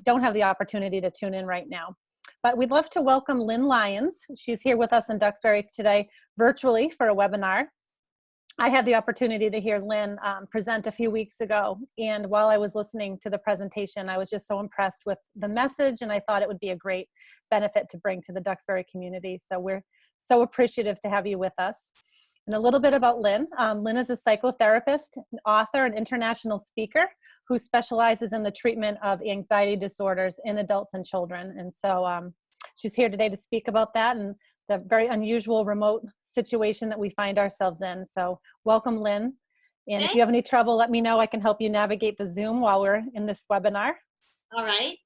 don't have the opportunity to tune in right now. But we'd love to welcome Lynn Lyons. She's here with us in Duxbury today virtually for a webinar. I had the opportunity to hear Lynn present a few weeks ago, and while I was listening to the presentation, I was just so impressed with the message, and I thought it would be a great benefit to bring to the Duxbury community. So we're so appreciative to have you with us. And a little bit about Lynn. Lynn is a psychotherapist, an author, and international speaker who specializes in the treatment of anxiety disorders in adults and children. And so she's here today to speak about that and the very unusual remote situation that we find ourselves in. So welcome, Lynn. And if you have any trouble, let me know. I can help you navigate the Zoom while we're in this webinar. All right.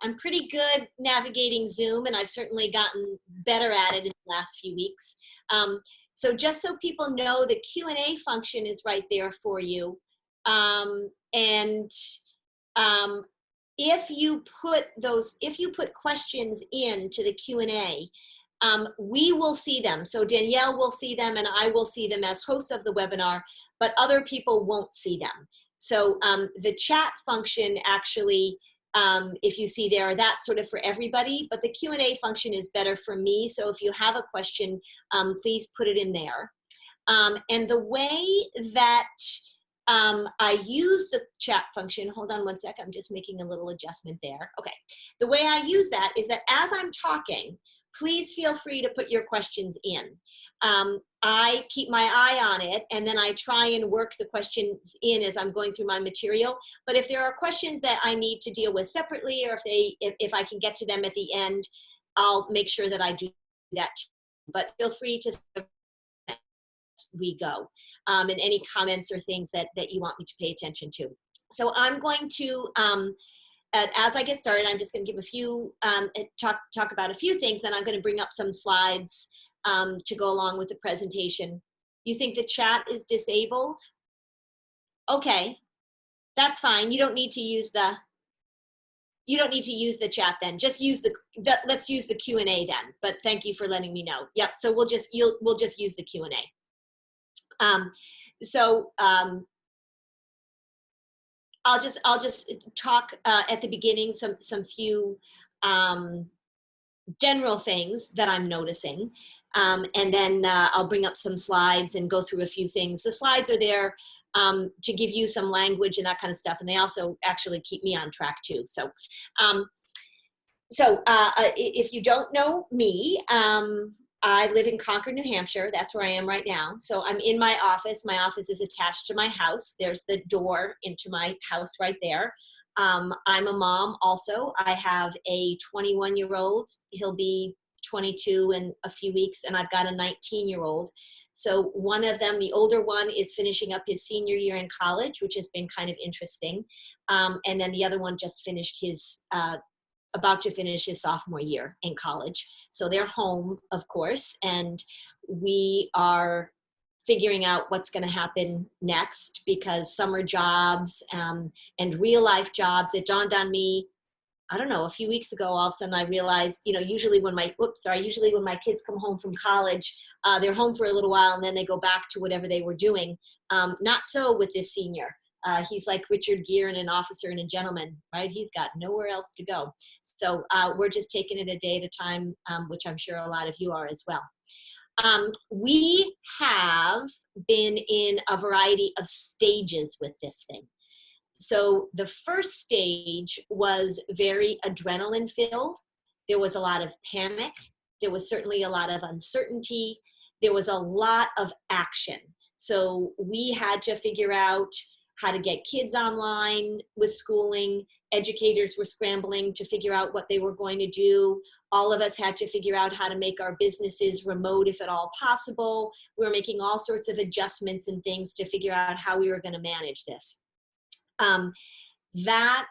I'm pretty good navigating Zoom, and I've certainly gotten better at it in the last few weeks. So just so people know, the Q&A function is right there for you. If you put questions into the Q&A, we will see them. So Danielle will see them, and I will see them as host of the webinar, but other people won't see them. So the chat function actually, if you see there, that's sort of for everybody, but the Q&A function is better for me. So if you have a question, please put it in there. And the way that I use the chat function, hold on one sec, I'm just making a little adjustment there. Okay, the way I use that is that as I'm talking, please feel free to put your questions in. I keep my eye on it, and then I try and work the questions in as I'm going through my material. But if there are questions that I need to deal with separately, or if I can get to them at the end, I'll make sure that I do that. But feel free to we go, and any comments or things that you want me to pay attention to. So I'm going to, as I get started, I'm just going to give a few, talk about a few things, then I'm going to bring up some slides to go along with the presentation. You think the chat is disabled? Okay, that's fine. You don't need to use the chat then. Just use let's use the Q&A then. But thank you for letting me know. Yep. So we'll just use the Q&A. I'll just talk at the beginning some few general things that I'm noticing, and then I'll bring up some slides and go through a few things. The slides are there to give you some language and that kind of stuff, and they also actually keep me on track too. So, if you don't know me, I live in Concord, New Hampshire. That's where I am right now. So I'm in my office. My office is attached to my house. There's the door into my house right there. I'm a mom also. I have a 21-year-old. He'll be 22 in a few weeks, and I've got a 19-year-old. So one of them, the older one, is finishing up his senior year in college, which has been kind of interesting. And then the other one just finished his about to finish his sophomore year in college. So they're home, of course, and we are figuring out what's going to happen next, because summer jobs and real life jobs, it dawned on me, I don't know, a few weeks ago, all of a sudden I realized, usually when my kids come home from college, they're home for a little while and then they go back to whatever they were doing. Not so with this senior. He's like Richard Gere and an officer and a gentleman, right? He's got nowhere else to go. So we're just taking it a day at a time, which I'm sure a lot of you are as well. We have been in a variety of stages with this thing. So the first stage was very adrenaline filled. There was a lot of panic. There was certainly a lot of uncertainty. There was a lot of action. So we had to figure out how to get kids online with schooling. Educators were scrambling to figure out what they were going to do. All of us had to figure out how to make our businesses remote if at all possible. We were making all sorts of adjustments and things to figure out how we were going to manage this. That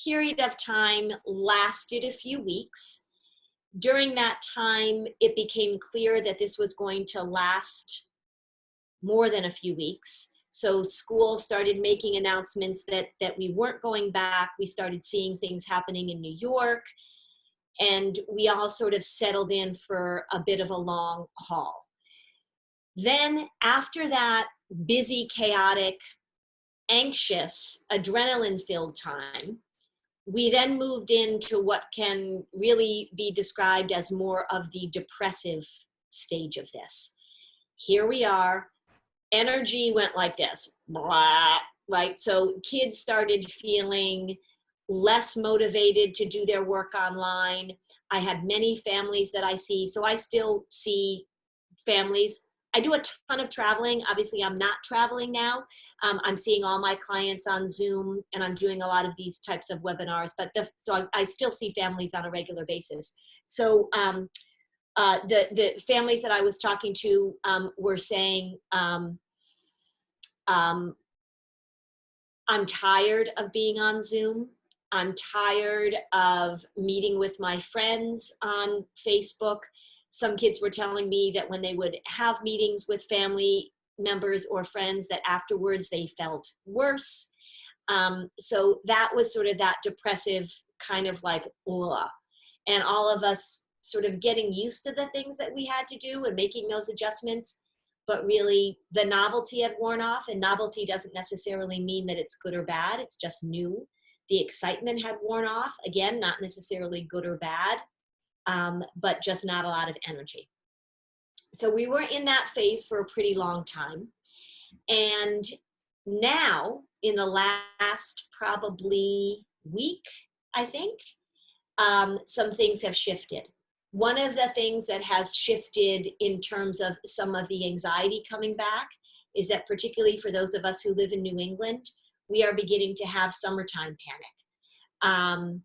period of time lasted a few weeks. During that time, it became clear that this was going to last more than a few weeks. So schools started making announcements that we weren't going back. We started seeing things happening in New York, and we all sort of settled in for a bit of a long haul. Then after that busy, chaotic, anxious, adrenaline-filled time, we then moved into what can really be described as more of the depressive stage of this. Here we are, energy went like this, blah, right? So kids started feeling less motivated to do their work online. I had many families that I see, so I still see families. I do a ton of traveling. Obviously, I'm not traveling now. I'm seeing all my clients on Zoom, and I'm doing a lot of these types of webinars, but so I still see families on a regular basis. So the families that I was talking to were saying, I'm tired of being on Zoom. I'm tired of meeting with my friends on Facebook. Some kids were telling me that when they would have meetings with family members or friends, that afterwards they felt worse. So that was sort of that depressive kind of like, ugh. And all of us sort of getting used to the things that we had to do and making those adjustments. But really the novelty had worn off, and novelty doesn't necessarily mean that it's good or bad. It's just new. The excitement had worn off. Again, not necessarily good or bad, but just not a lot of energy. So we were in that phase for a pretty long time. And now in the last probably week, I think, some things have shifted. One of the things that has shifted in terms of some of the anxiety coming back is that, particularly for those of us who live in New England, we are beginning to have summertime panic.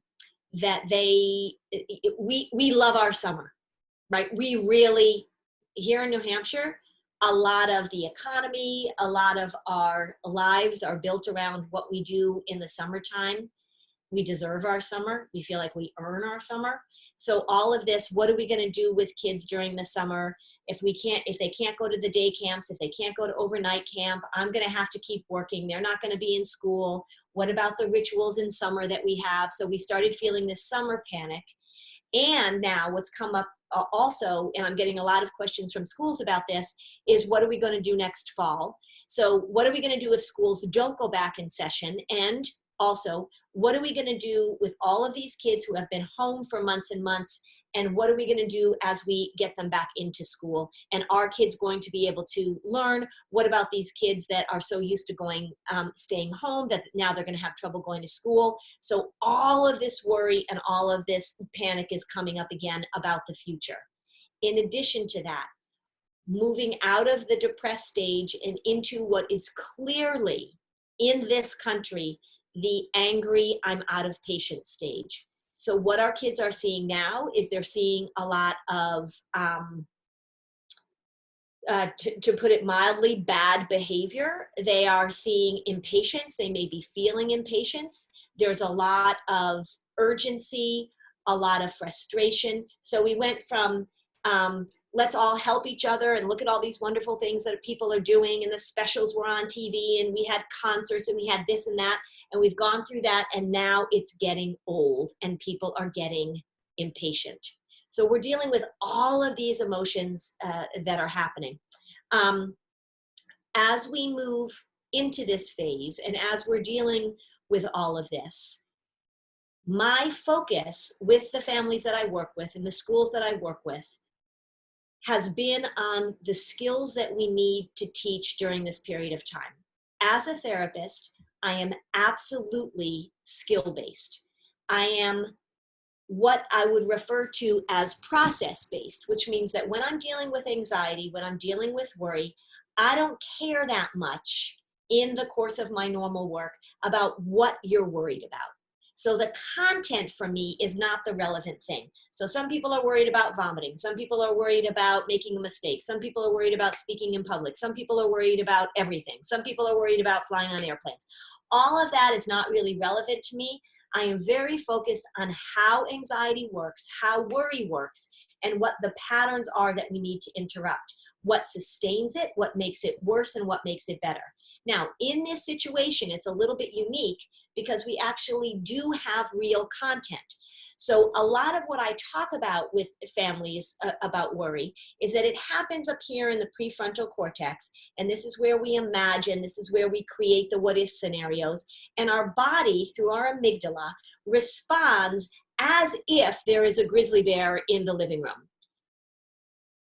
We love our summer, right? We really, here in New Hampshire, a lot of the economy, a lot of our lives are built around what we do in the summertime. We deserve our summer. We feel like we earn our summer. So all of this, what are we going to do with kids during the summer? If they can't go to the day camps, if they can't go to overnight camp, I'm going to have to keep working. They're not going to be in school. What about the rituals in summer that we have? So we started feeling this summer panic. And now what's come up also, and I'm getting a lot of questions from schools about this, is what are we going to do next fall? So what are we going to do if schools don't go back in session? And also, what are we going to do with all of these kids who have been home for months and months? And what are we going to do as we get them back into school? And are kids going to be able to learn? What about these kids that are so used to going, staying home, that now they're going to have trouble going to school? So all of this worry and all of this panic is coming up again about the future. In addition to that, moving out of the depressed stage and into what is clearly in this country the angry, I'm out of patience stage. So what our kids are seeing now is they're seeing a lot of, to put it mildly, bad behavior. They are seeing impatience. They may be feeling impatience. There's a lot of urgency, a lot of frustration. So we went from let's all help each other and look at all these wonderful things that people are doing, and the specials were on TV, and we had concerts, and we had this and that, and we've gone through that, and now it's getting old and people are getting impatient. So we're dealing with all of these emotions that are happening. As we move into this phase and as we're dealing with all of this, my focus with the families that I work with and the schools that I work with has been on the skills that we need to teach during this period of time. As a therapist, I am absolutely skill-based. I am what I would refer to as process-based, which means that when I'm dealing with anxiety, when I'm dealing with worry, I don't care that much in the course of my normal work about what you're worried about. So the content for me is not the relevant thing. So some people are worried about vomiting. Some people are worried about making a mistake. Some people are worried about speaking in public. Some people are worried about everything. Some people are worried about flying on airplanes. All of that is not really relevant to me. I am very focused on how anxiety works, how worry works, and what the patterns are that we need to interrupt. What sustains it, what makes it worse, and what makes it better. Now, in this situation, it's a little bit unique because we actually do have real content. So a lot of what I talk about with families about worry is that it happens up here in the prefrontal cortex, and this is where we imagine, this is where we create the what if scenarios, and our body through our amygdala responds as if there is a grizzly bear in the living room.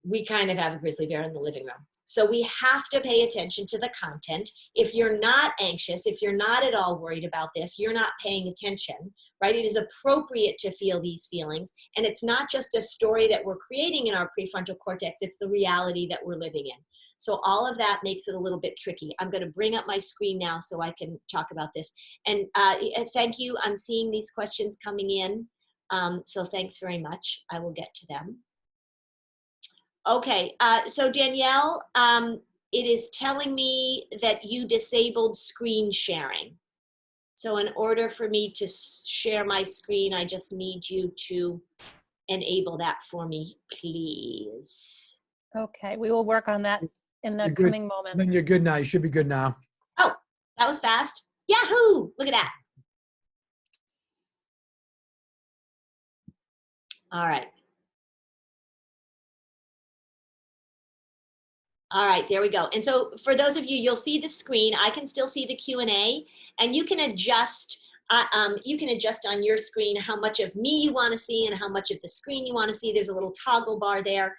We kind of have a grizzly bear in the living room. So we have to pay attention to the content. If you're not anxious, if you're not at all worried about this, you're not paying attention, right? It is appropriate to feel these feelings. And it's not just a story that we're creating in our prefrontal cortex, it's the reality that we're living in. So all of that makes it a little bit tricky. I'm going to bring up my screen now so I can talk about this. And thank you. I'm seeing these questions coming in. So thanks very much. I will get to them. Okay, so Danielle, it is telling me that you disabled screen sharing. So in order for me to share my screen, I just need you to enable that for me, please. Okay, we will work on that in the coming moments. Then you're good now. You should be good now. Oh, that was fast. Yahoo! Look at that. All right. All right, there we go. And so for those of you, you'll see the screen. I can still see the Q&A, and you can adjust on your screen how much of me you want to see and how much of the screen you want to see. There's a little toggle bar there.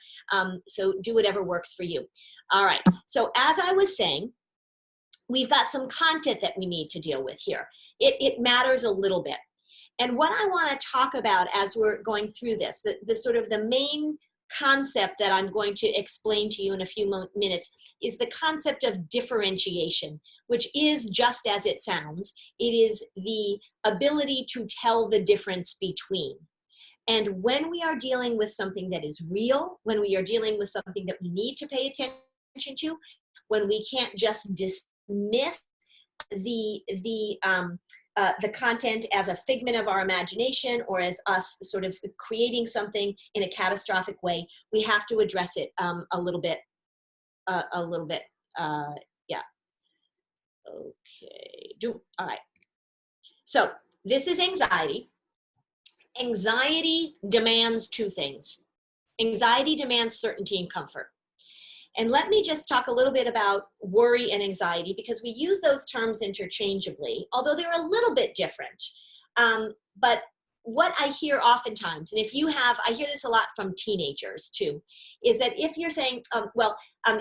So do whatever works for you. All right, so as I was saying, we've got some content that we need to deal with here. It matters a little bit. And what I want to talk about as we're going through this, the sort of the main concept that I'm going to explain to you in a few minutes is the concept of differentiation, which is just as it sounds. It is the ability to tell the difference between. And when we are dealing with something that is real, when we are dealing with something that we need to pay attention to, when we can't just dismiss the content as a figment of our imagination or as us sort of creating something in a catastrophic way, we have to address it a little bit. Yeah. Okay. All right. So this is anxiety. Anxiety demands two things. Anxiety demands certainty and comfort. And let me just talk a little bit about worry and anxiety, because we use those terms interchangeably, although they're a little bit different. But what I hear oftentimes, and I hear this a lot from teenagers too, is that if you're saying,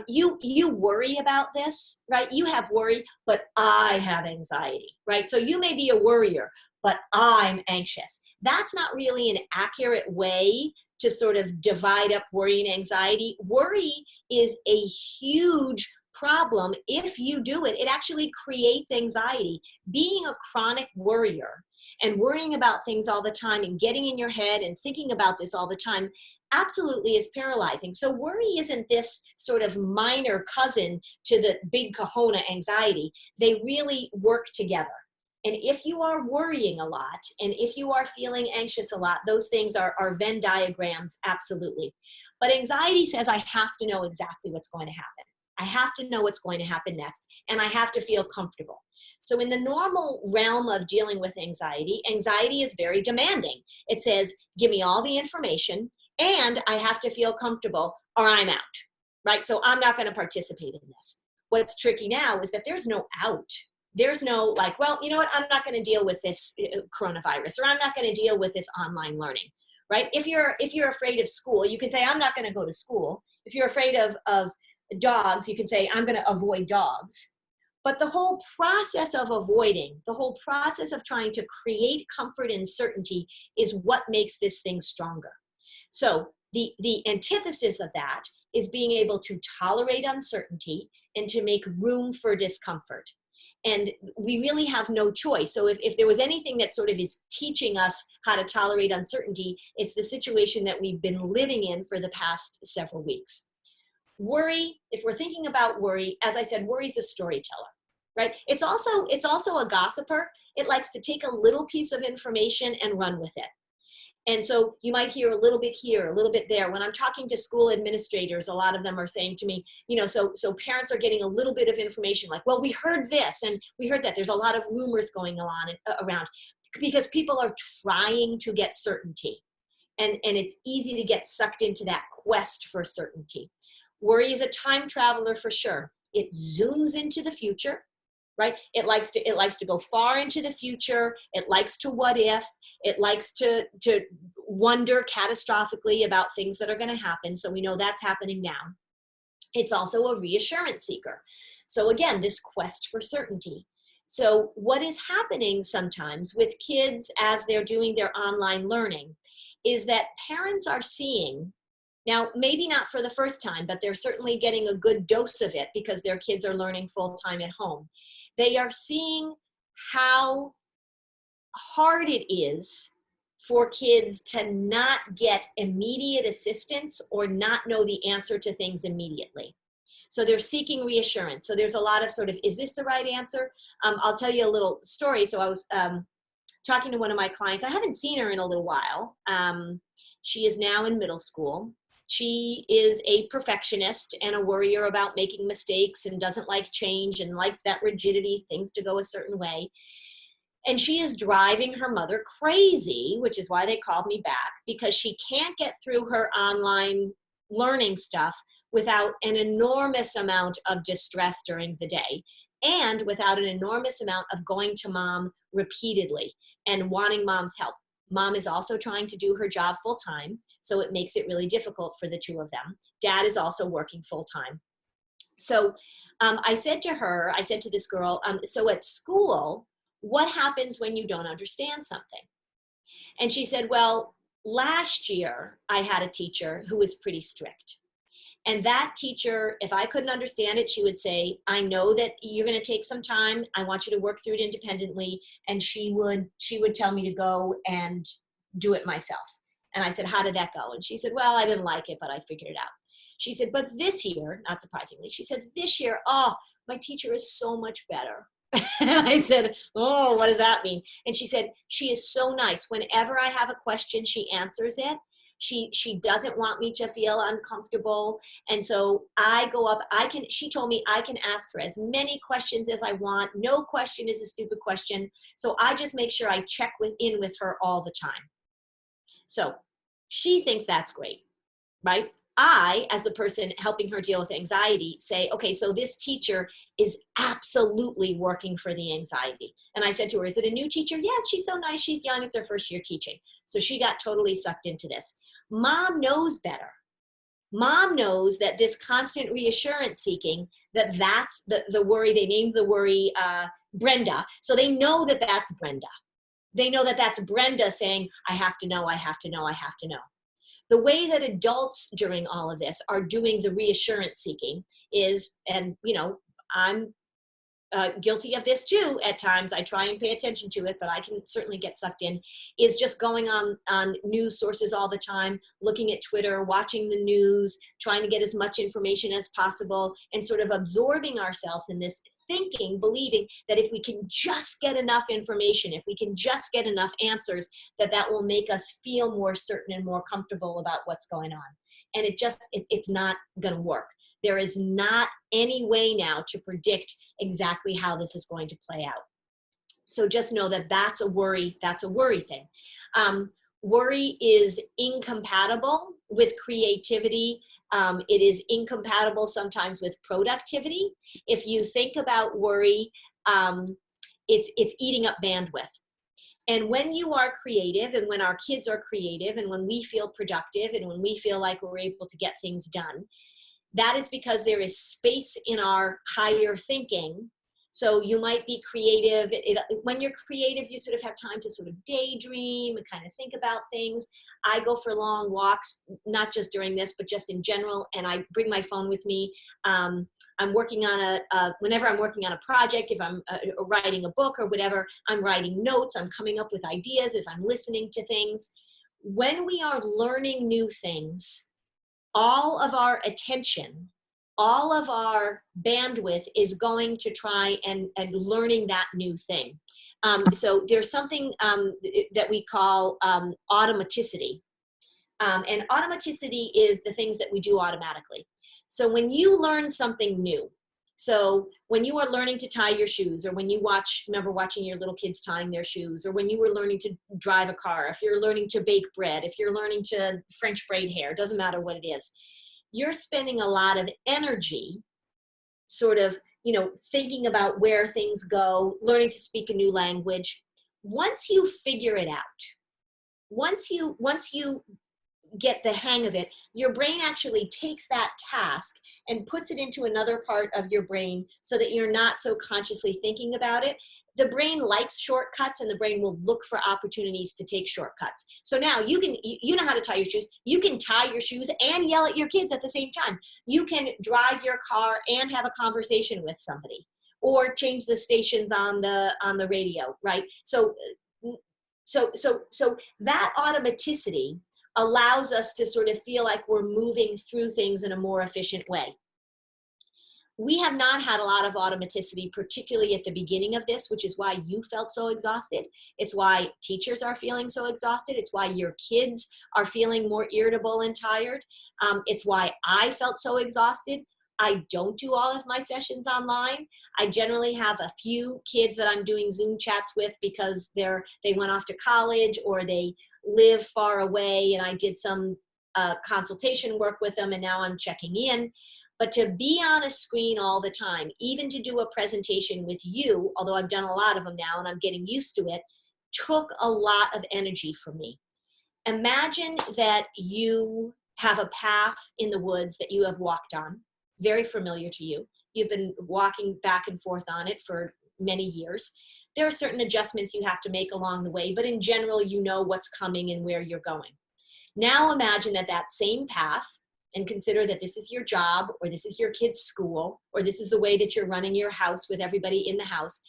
you worry about this, right? You have worry, but I have anxiety, right? So you may be a worrier, but I'm anxious. That's not really an accurate way to sort of divide up worry and anxiety. Worry is a huge problem. If you do it, it actually creates anxiety. Being a chronic worrier and worrying about things all the time and getting in your head and thinking about this all the time absolutely is paralyzing. So worry isn't this sort of minor cousin to the big kahuna anxiety. They really work together. And if you are worrying a lot, and if you are feeling anxious a lot, those things are Venn diagrams, absolutely. But anxiety says, I have to know exactly what's going to happen. I have to know what's going to happen next, and I have to feel comfortable. So in the normal realm of dealing with anxiety, anxiety is very demanding. It says, give me all the information, and I have to feel comfortable, or I'm out, right? So I'm not going to participate in this. What's tricky now is that there's no out. There's no like, well, you know what? I'm not going to deal with this coronavirus, or I'm not going to deal with this online learning, right? If you're afraid of school, you can say, I'm not going to go to school. If you're afraid of dogs, you can say, I'm going to avoid dogs. But the whole process of avoiding, the whole process of trying to create comfort and certainty is what makes this thing stronger. So the antithesis of that is being able to tolerate uncertainty and to make room for discomfort. And we really have no choice. So if there was anything that sort of is teaching us how to tolerate uncertainty, it's the situation that we've been living in for the past several weeks. Worry, if we're thinking about worry, as I said, worry is a storyteller, right? It's also a gossiper. It likes to take a little piece of information and run with it. And so you might hear a little bit here, a little bit there. When I'm talking to school administrators, a lot of them are saying to me, you know, so parents are getting a little bit of information like, well, we heard this and we heard that. There's a lot of rumors going on around. because people are trying to get certainty. And it's easy to get sucked into that quest for certainty. Worry is a time traveler for sure. It zooms into the future, right? It likes to go far into the future. It likes to what if. It likes to wonder catastrophically about things that are going to happen. So we know that's happening now. It's also a reassurance seeker. So again, this quest for certainty. So what is happening sometimes with kids as they're doing their online learning is that parents are seeing, now maybe not for the first time, but they're certainly getting a good dose of it because their kids are learning full time at home. They are seeing how hard it is for kids to not get immediate assistance or not know the answer to things immediately. So they're seeking reassurance. So there's a lot of sort of, is this the right answer? I'll tell you a little story. So I was talking to one of my clients. I haven't seen her in a little while. She is now in middle school. She is a perfectionist and a worrier about making mistakes and doesn't like change and likes that rigidity, things to go a certain way. And she is driving her mother crazy, which is why they called me back, because she can't get through her online learning stuff without an enormous amount of distress during the day and without an enormous amount of going to mom repeatedly and wanting mom's help. Mom is also trying to do her job full time, so it makes it really difficult for the two of them. Dad is also working full time. So I said to this girl, so at school, what happens when you don't understand something? And she said, well, last year I had a teacher who was pretty strict. And that teacher, if I couldn't understand it, she would say, I know that you're going to take some time. I want you to work through it independently. And she would tell me to go and do it myself. And I said, how did that go? And she said, well, I didn't like it, but I figured it out. She said, but this year, not surprisingly, she said, this year, oh, my teacher is so much better. And I said, oh, what does that mean? And she said, she is so nice. Whenever I have a question, she answers it. She doesn't want me to feel uncomfortable. And so I go up, she told me I can ask her as many questions as I want. No question is a stupid question. So I just make sure I check in with her all the time. So she thinks that's great, right? I, as the person helping her deal with anxiety, say, okay, so this teacher is absolutely working for the anxiety. And I said to her, is it a new teacher? Yes, she's so nice. She's young. It's her first year teaching. So she got totally sucked into this. Mom knows better. Mom knows that this constant reassurance seeking, that's the worry. They named the worry Brenda. So they know that that's Brenda. They know that that's Brenda saying, I have to know, I have to know, I have to know. The way that adults during all of this are doing the reassurance seeking is, and I'm guilty of this too at times. I try and pay attention to it, but I can certainly get sucked in, is just going on news sources all the time, looking at Twitter, watching the news, trying to get as much information as possible, and sort of absorbing ourselves in this thinking, believing that if we can just get enough information, if we can just get enough answers, that will make us feel more certain and more comfortable about what's going on. And it's not going to work. There is not any way now to predict exactly how this is going to play out. So just know that that's a worry thing. Worry is incompatible with creativity. It is incompatible sometimes with productivity. If you think about worry, it's eating up bandwidth. And when you are creative, and when our kids are creative, and when we feel productive, and when we feel like we're able to get things done, that is because there is space in our higher thinking. So you might be creative. When you're creative, you sort of have time to sort of daydream and kind of think about things. I go for long walks, not just during this, but just in general, and I bring my phone with me. I'm working on whenever I'm working on a project, if I'm writing a book or whatever, I'm writing notes, I'm coming up with ideas as I'm listening to things. When we are learning new things, all of our attention, all of our bandwidth is going to try and learning that new thing. So there's something that we call automaticity. And automaticity is the things that we do automatically. So when you learn something new, So when you are learning to tie your shoes, or when you remember watching your little kids tying their shoes, or when you were learning to drive a car, if you're learning to bake bread, if you're learning to French braid hair, doesn't matter what it is, you're spending a lot of energy sort of, thinking about where things go, learning to speak a new language. Once you figure it out, once you get the hang of it, your brain actually takes that task and puts it into another part of your brain so that you're not so consciously thinking about it. The brain likes shortcuts, and the brain will look for opportunities to take shortcuts. So now you know how to tie your shoes. You can tie your shoes and yell at your kids at the same time. You can drive your car and have a conversation with somebody, or change the stations on the radio, right? So that automaticity allows us to sort of feel like we're moving through things in a more efficient way. We have not had a lot of automaticity, particularly at the beginning of this, which is why you felt so exhausted. It's why teachers are feeling so exhausted. It's why your kids are feeling more irritable and tired. It's why I felt so exhausted. I don't do all of my sessions online. I generally have a few kids that I'm doing Zoom chats with because they went off to college, or they live far away, and I did some consultation work with them, and now I'm checking in. But to be on a screen all the time, even to do a presentation with you, although I've done a lot of them now and I'm getting used to it, took a lot of energy from me. Imagine that you have a path in the woods that you have walked on, very familiar to you. You've been walking back and forth on it for many years. There are certain adjustments you have to make along the way, but in general, you know what's coming and where you're going. Now imagine that same path, and consider that this is your job, or this is your kid's school, or this is the way that you're running your house with everybody in the house.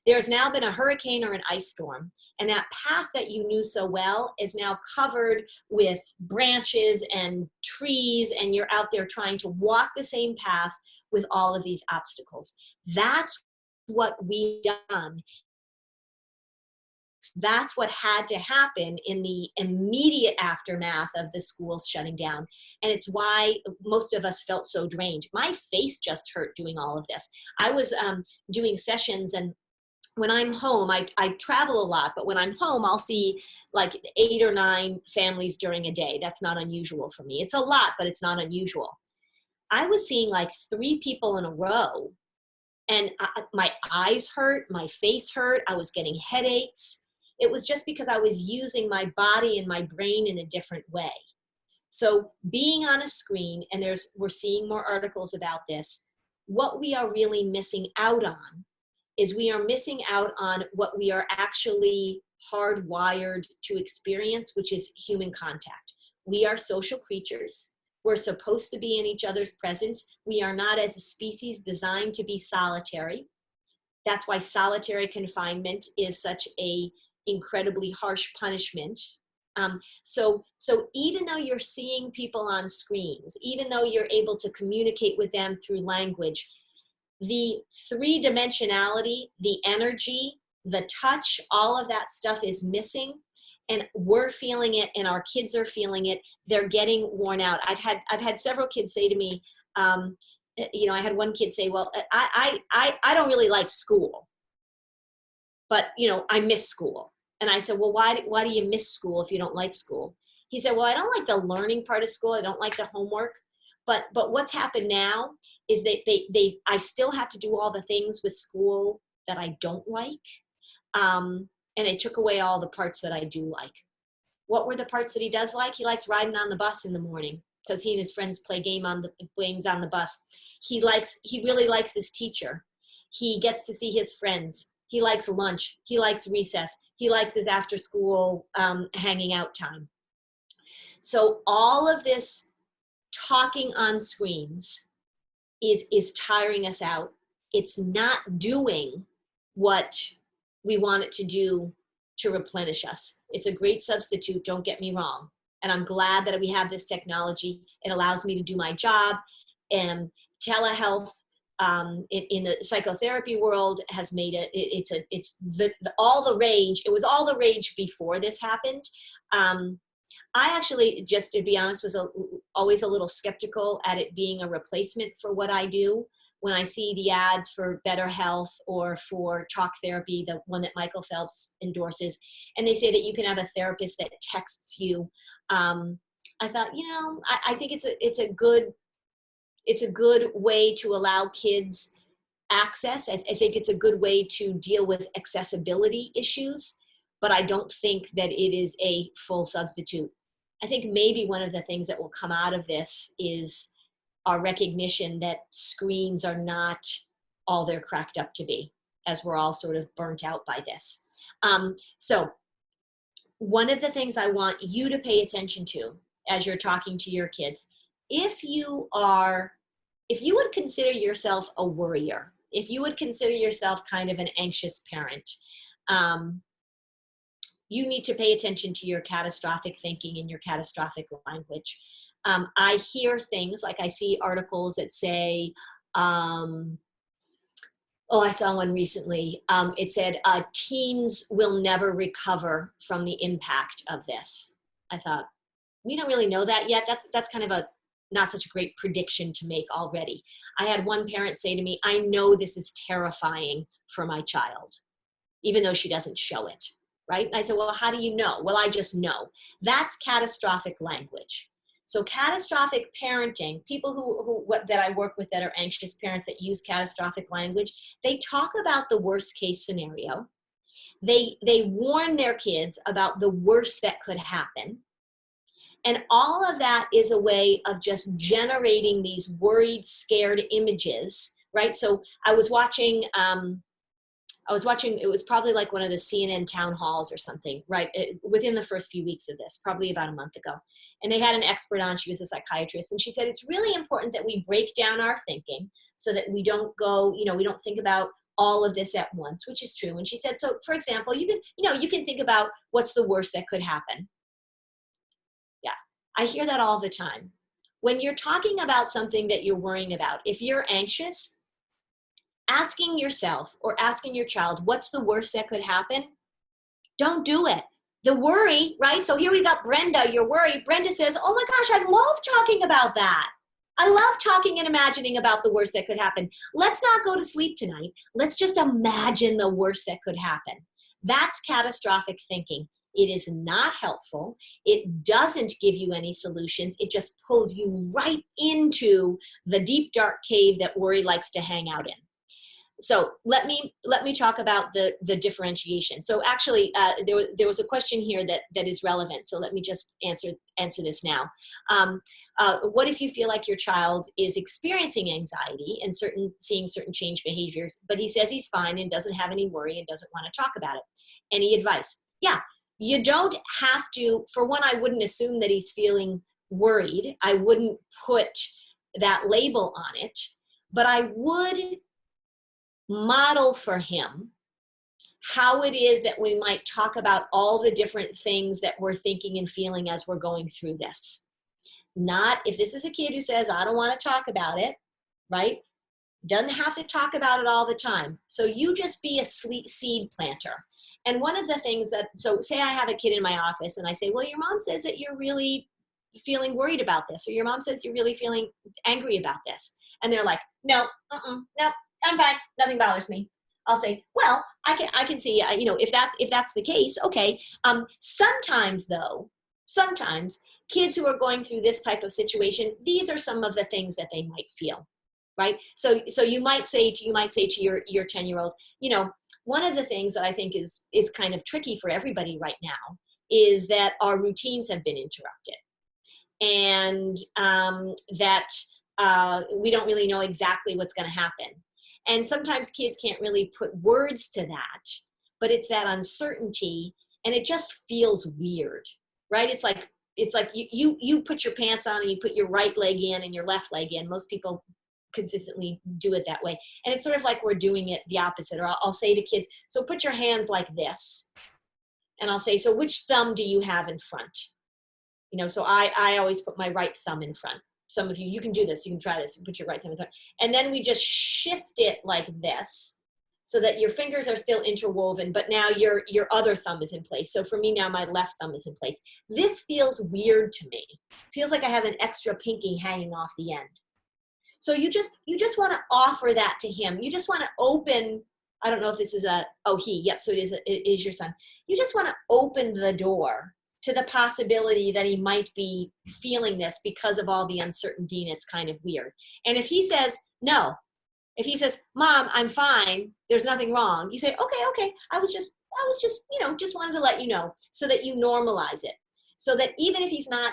There's now been a hurricane or an ice storm, and that path that you knew so well is now covered with branches and trees, and you're out there trying to walk the same path with all of these obstacles. That's what we've done. That's what had to happen in the immediate aftermath of the schools shutting down. And it's why most of us felt so drained. My face just hurt doing all of this. I was doing sessions, and when I'm home, I travel a lot, but when I'm home, I'll see like 8 or 9 families during a day. That's not unusual for me. It's a lot, but it's not unusual. I was seeing like 3 people in a row, and my eyes hurt, my face hurt, I was getting headaches. It was just because I was using my body and my brain in a different way. So being on a screen, and we're seeing more articles about this, what we are really missing out on is we are missing out on what we are actually hardwired to experience, which is human contact. We are social creatures. We're supposed to be in each other's presence. We are not, as a species, designed to be solitary. That's why solitary confinement is such a incredibly harsh punishment. So even though you're seeing people on screens, even though you're able to communicate with them through language, the 3-dimensionality, the energy, the touch, all of that stuff is missing, and we're feeling it, and our kids are feeling it. They're getting worn out. I've had several kids say to me, I had one kid say, well, I don't really like school, but I miss school. And I said, well, why do you miss school if you don't like school? He said, well, I don't like the learning part of school. I don't like the homework. But what's happened now is I still have to do all the things with school that I don't like. And they took away all the parts that I do like. What were the parts that he does like? He likes riding on the bus in the morning because he and his friends play games on the bus. He really likes his teacher. He gets to see his friends. He likes lunch. He likes recess. He likes his after school hanging out time. So all of this talking on screens is tiring us out. It's not doing what we want it to do to replenish us. It's a great substitute, don't get me wrong. And I'm glad that we have this technology. It allows me to do my job. And telehealth in the psychotherapy world has made all the rage. It was all the rage before this happened. I actually, just to be honest, was always a little skeptical at it being a replacement for what I do. when I see the ads for Better Health or for talk therapy, the one that Michael Phelps endorses, and they say that you can have a therapist that texts you. I thought, I think it's a good way to allow kids access. I think it's a good way to deal with accessibility issues, but I don't think that it is a full substitute. I think maybe one of the things that will come out of this is our recognition that screens are not all they're cracked up to be, as we're all sort of burnt out by this. So one of the things I want you to pay attention to as you're talking to your kids, if you would consider yourself a worrier, if you would consider yourself kind of an anxious parent, you need to pay attention to your catastrophic thinking and your catastrophic language. I hear things like I see articles that say, I saw one recently. It said, teens will never recover from the impact of this. I thought, we don't really know that yet. That's kind of a not such a great prediction to make already. I had one parent say to me, I know this is terrifying for my child, even though she doesn't show it, right? And I said, well, how do you know? Well, I just know. That's catastrophic language. So catastrophic parenting, people that I work with that are anxious parents that use catastrophic language, they talk about the worst case scenario. They warn their kids about the worst that could happen. And all of that is a way of just generating these worried, scared images, right? So I was watching, it was probably like one of the CNN town halls or something, right? Within the first few weeks of this, probably about a month ago. And they had an expert on, she was a psychiatrist, and she said, it's really important that we break down our thinking so that we don't go, we don't think about all of this at once, which is true. And she said, so for example, you can think about what's the worst that could happen. Yeah, I hear that all the time. When you're talking about something that you're worrying about, if you're anxious, asking yourself or asking your child, what's the worst that could happen? Don't do it. The worry, right? So here we got Brenda, you're worried. Brenda says, oh my gosh, I love talking about that. I love talking and imagining about the worst that could happen. Let's not go to sleep tonight. Let's just imagine the worst that could happen. That's catastrophic thinking. It is not helpful. It doesn't give you any solutions. It just pulls you right into the deep, dark cave that worry likes to hang out in. So let me talk about the differentiation. So actually, there was a question here that is relevant. So let me just answer this now. What if you feel like your child is experiencing anxiety and seeing certain change behaviors, but he says he's fine and doesn't have any worry and doesn't want to talk about it? Any advice? Yeah, you don't have to. For one, I wouldn't assume that he's feeling worried. I wouldn't put that label on it, but I would model for him how it is that we might talk about all the different things that we're thinking and feeling as we're going through this. Not if this is a kid who says, I don't want to talk about it, right? Doesn't have to talk about it all the time. So you just be a seed planter. And one of the things so say I have a kid in my office and I say, well, your mom says that you're really feeling worried about this, or your mom says you're really feeling angry about this. And they're like, no, no. I'm fine. Nothing bothers me. I'll say, well, I can see, if that's the case, okay. Sometimes kids who are going through this type of situation, these are some of the things that they might feel, right? So you might say to your 10-year-old, one of the things that I think is kind of tricky for everybody right now is that our routines have been interrupted, and that we don't really know exactly what's going to happen. And sometimes kids can't really put words to that, but it's that uncertainty, and it just feels weird, right? It's like you put your pants on and you put your right leg in and your left leg in. Most people consistently do it that way. And it's sort of like we're doing it the opposite. Or I'll say to kids, so put your hands like this. And I'll say, so which thumb do you have in front? So I always put my right thumb in front. Some of you can do this. You can try this. You put your right thumb in front. And then we just shift it like this so that your fingers are still interwoven, but now your other thumb is in place. So for me now, my left thumb is in place. This feels weird to me. It feels like I have an extra pinky hanging off the end. So you just want to offer that to him. You just want to open, I don't know if this is yep, so it is your son. You just want to open the door to the possibility that he might be feeling this because of all the uncertainty, and it's kind of weird. And if he says no, if he says, Mom, I'm fine, there's nothing wrong, you say, okay, I was just, just wanted to let you know, so that you normalize it. So that even if he's not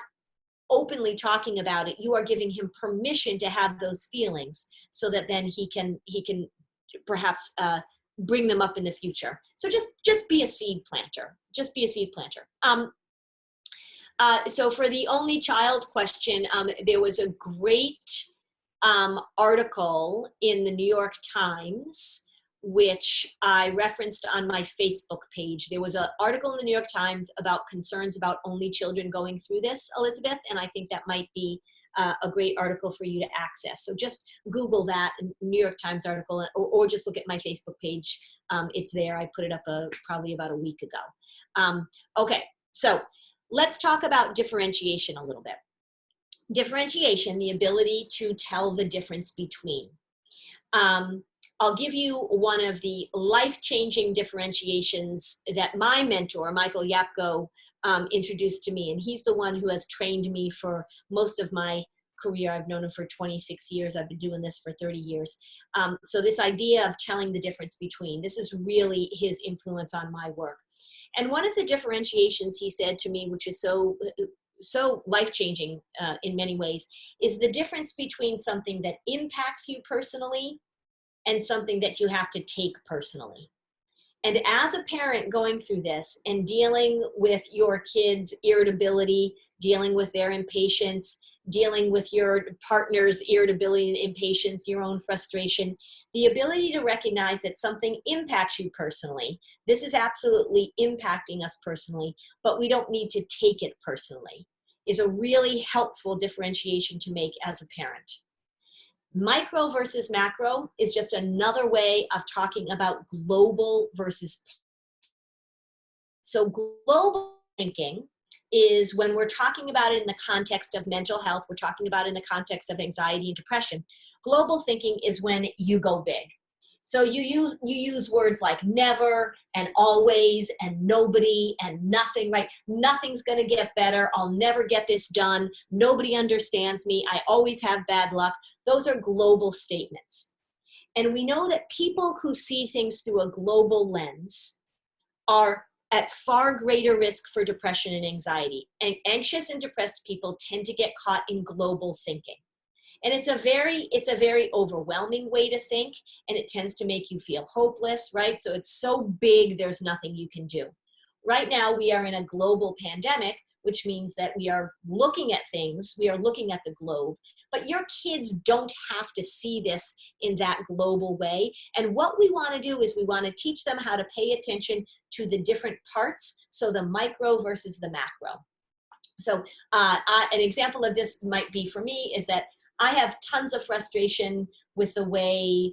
openly talking about it, you are giving him permission to have those feelings, so that then he can perhaps bring them up in the future. So just be a seed planter. Just be a seed planter. So for the only child question, there was a great article in the New York Times, which I referenced on my Facebook page. There was an article in the New York Times about concerns about only children going through this, Elizabeth, and I think that might be a great article for you to access. So just Google that New York Times article, or just look at my Facebook page. It's there. I put it up probably about a week ago. Okay, so let's talk about differentiation a little bit. Differentiation, the ability to tell the difference between. I'll give you one of the life-changing differentiations that my mentor, Michael Yapko, introduced to me. And he's the one who has trained me for most of my career. I've known him for 26 years. I've been doing this for 30 years. So this idea of telling the difference between, this is really his influence on my work. And one of the differentiations he said to me, which is so life-changing in many ways, is the difference between something that impacts you personally and something that you have to take personally. And as a parent going through this and dealing with your kids' irritability, dealing with their impatience, dealing with your partner's irritability and impatience, your own frustration, the ability to recognize that something impacts you personally, this is absolutely impacting us personally, but we don't need to take it personally, is a really helpful differentiation to make as a parent. Micro versus macro is just another way of talking about global versus. So global thinking is when we're talking about it in the context of mental health, we're talking about it in the context of anxiety and depression. Global thinking is when you go big. So you use words like never and always and nobody and nothing, right? Nothing's going to get better. I'll never get this done. Nobody understands me. I always have bad luck. Those are global statements. And we know that people who see things through a global lens are at far greater risk for depression and anxiety. And anxious and depressed people tend to get caught in global thinking. And it's a very overwhelming way to think, and it tends to make you feel hopeless, right? So it's so big, there's nothing you can do. Right now, we are in a global pandemic, which means that we are looking at things, we are looking at the globe, but your kids don't have to see this in that global way. And what we want to do is we want to teach them how to pay attention to the different parts, so the micro versus the macro. So an example of this might be for me is that I have tons of frustration with the way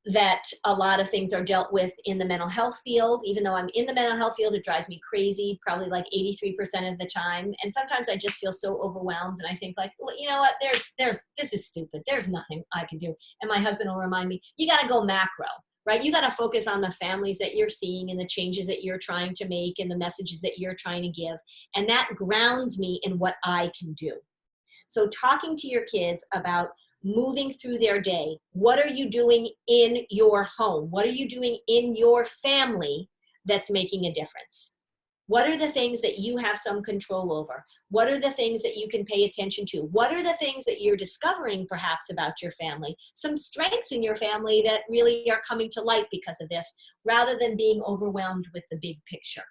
that a lot of things are dealt with in the mental health field. Even though I'm in the mental health field, it drives me crazy, probably like 83% of the time. And sometimes I just feel so overwhelmed, and I think like, well, you know what, this is stupid. There's nothing I can do. And my husband will remind me, you got to go macro, right? You got to focus on the families that you're seeing and the changes that you're trying to make and the messages that you're trying to give. And that grounds me in what I can do. So talking to your kids about moving through their day, what are you doing in your home? What are you doing in your family that's making a difference? What are the things that you have some control over? What are the things that you can pay attention to? What are the things that you're discovering perhaps about your family? Some strengths in your family that really are coming to light because of this, rather than being overwhelmed with the big picture.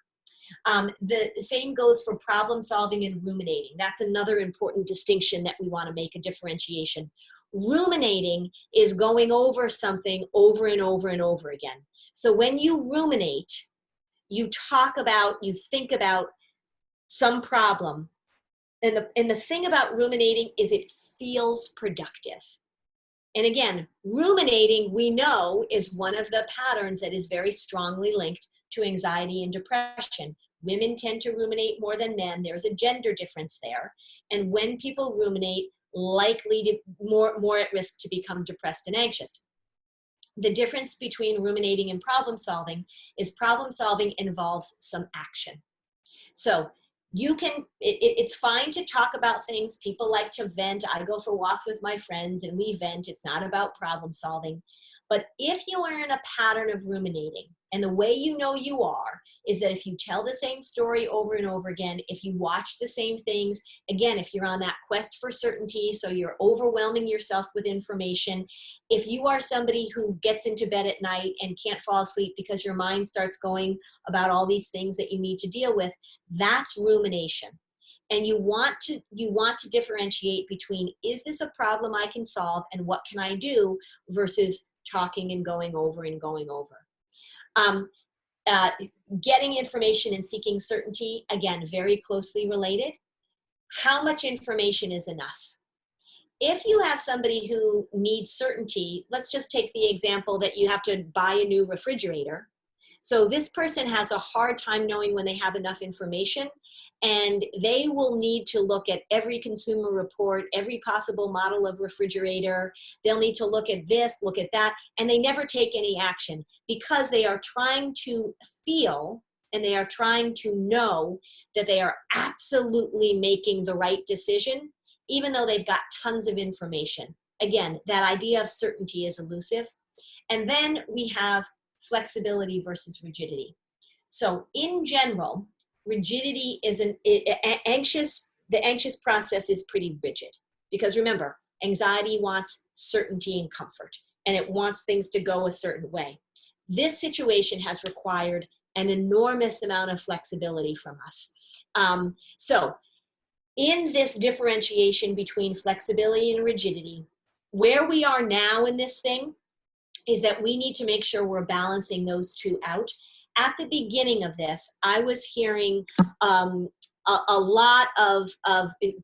The same goes for problem solving and ruminating. That's another important distinction that we want to make a differentiation. Ruminating is going over something over and over and over again. So when you ruminate, you talk about, you think about some problem. And the thing about ruminating is it feels productive. And again, ruminating, we know, is one of the patterns that is very strongly linked to anxiety and depression. Women tend to ruminate more than men. There's a gender difference there. And when people ruminate, likely to more at risk to become depressed and anxious. The difference between ruminating and problem solving is problem solving involves some action. So you can, it's fine to talk about things. People like to vent. I go for walks with my friends and we vent. It's not about problem solving. But if you are in a pattern of ruminating, and the way you know you are is that if you tell the same story over and over again, if you watch the same things, again, if you're on that quest for certainty, so you're overwhelming yourself with information, if you are somebody who gets into bed at night and can't fall asleep because your mind starts going about all these things that you need to deal with, that's rumination. And you want to differentiate between, is this a problem I can solve and what can I do, versus talking and going over and going over. Getting information and seeking certainty, again, very closely related. How much information is enough? If you have somebody who needs certainty, let's just take the example that you have to buy a new refrigerator. So this person has a hard time knowing when they have enough information, and they will need to look at every consumer report, every possible model of refrigerator. They'll need to look at this, look at that, and they never take any action because they are trying to feel and they are trying to know that they are absolutely making the right decision, even though they've got tons of information. Again, that idea of certainty is elusive. And then we have flexibility versus rigidity. So in general, rigidity is the anxious process is pretty rigid, because remember, anxiety wants certainty and comfort, and it wants things to go a certain way. This situation has required an enormous amount of flexibility from us. So in this differentiation between flexibility and rigidity, where we are now in this thing is that we need to make sure we're balancing those two out. At the beginning of this, I was hearing a lot of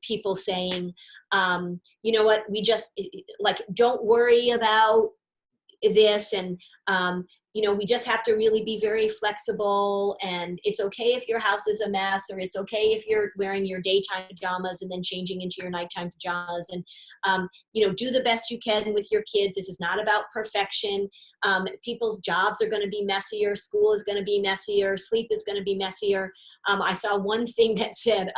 people saying, you know what, we just, like, don't worry about this, and you know, we just have to really be very flexible, and it's okay if your house is a mess, or it's okay if you're wearing your daytime pajamas and then changing into your nighttime pajamas, and you know, do the best you can with your kids. This is not about perfection. People's jobs are going to be messier, school is going to be messier, sleep is going to be messier. I saw one thing that said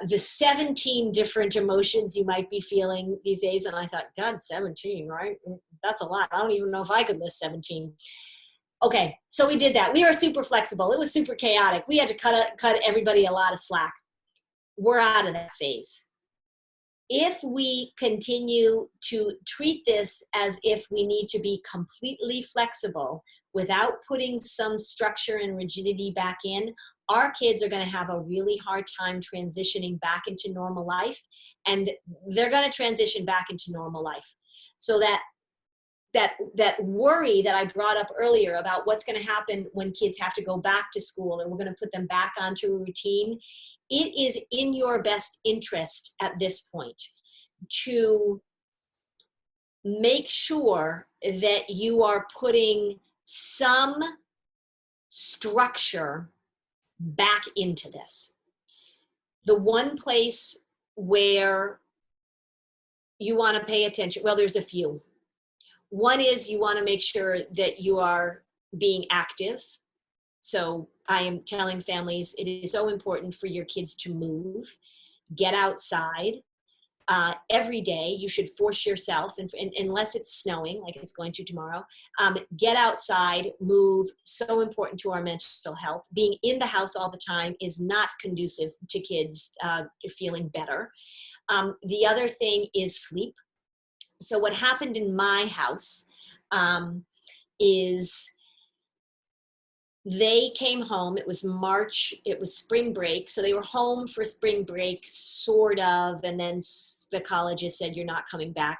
the 17 different emotions you might be feeling these days. And I thought, God, 17, right? That's a lot. I don't even know if I could list 17. Okay, so we did that. We were super flexible. It was super chaotic. We had to cut everybody a lot of slack. We're out of that phase. If we continue to treat this as if we need to be completely flexible without putting some structure and rigidity back in, our kids are going to have a really hard time transitioning back into normal life, and they're going to transition back into normal life. So that worry that I brought up earlier about what's going to happen when kids have to go back to school and we're going to put them back onto a routine, it is in your best interest at this point to make sure that you are putting some structure back into this. The one place where you want to pay attention, well, there's a few. One is you want to make sure that you are being active. So I am telling families it is so important for your kids to move, get outside. Every day you should force yourself, and unless it's snowing like it's going to tomorrow, get outside, move. So important to our mental health. Being in the house all the time is not conducive to kids feeling better. The other thing is sleep. So what happened in my house is they came home. It was March. It was spring break. So they were home for spring break, sort of. And then the colleges said, you're not coming back.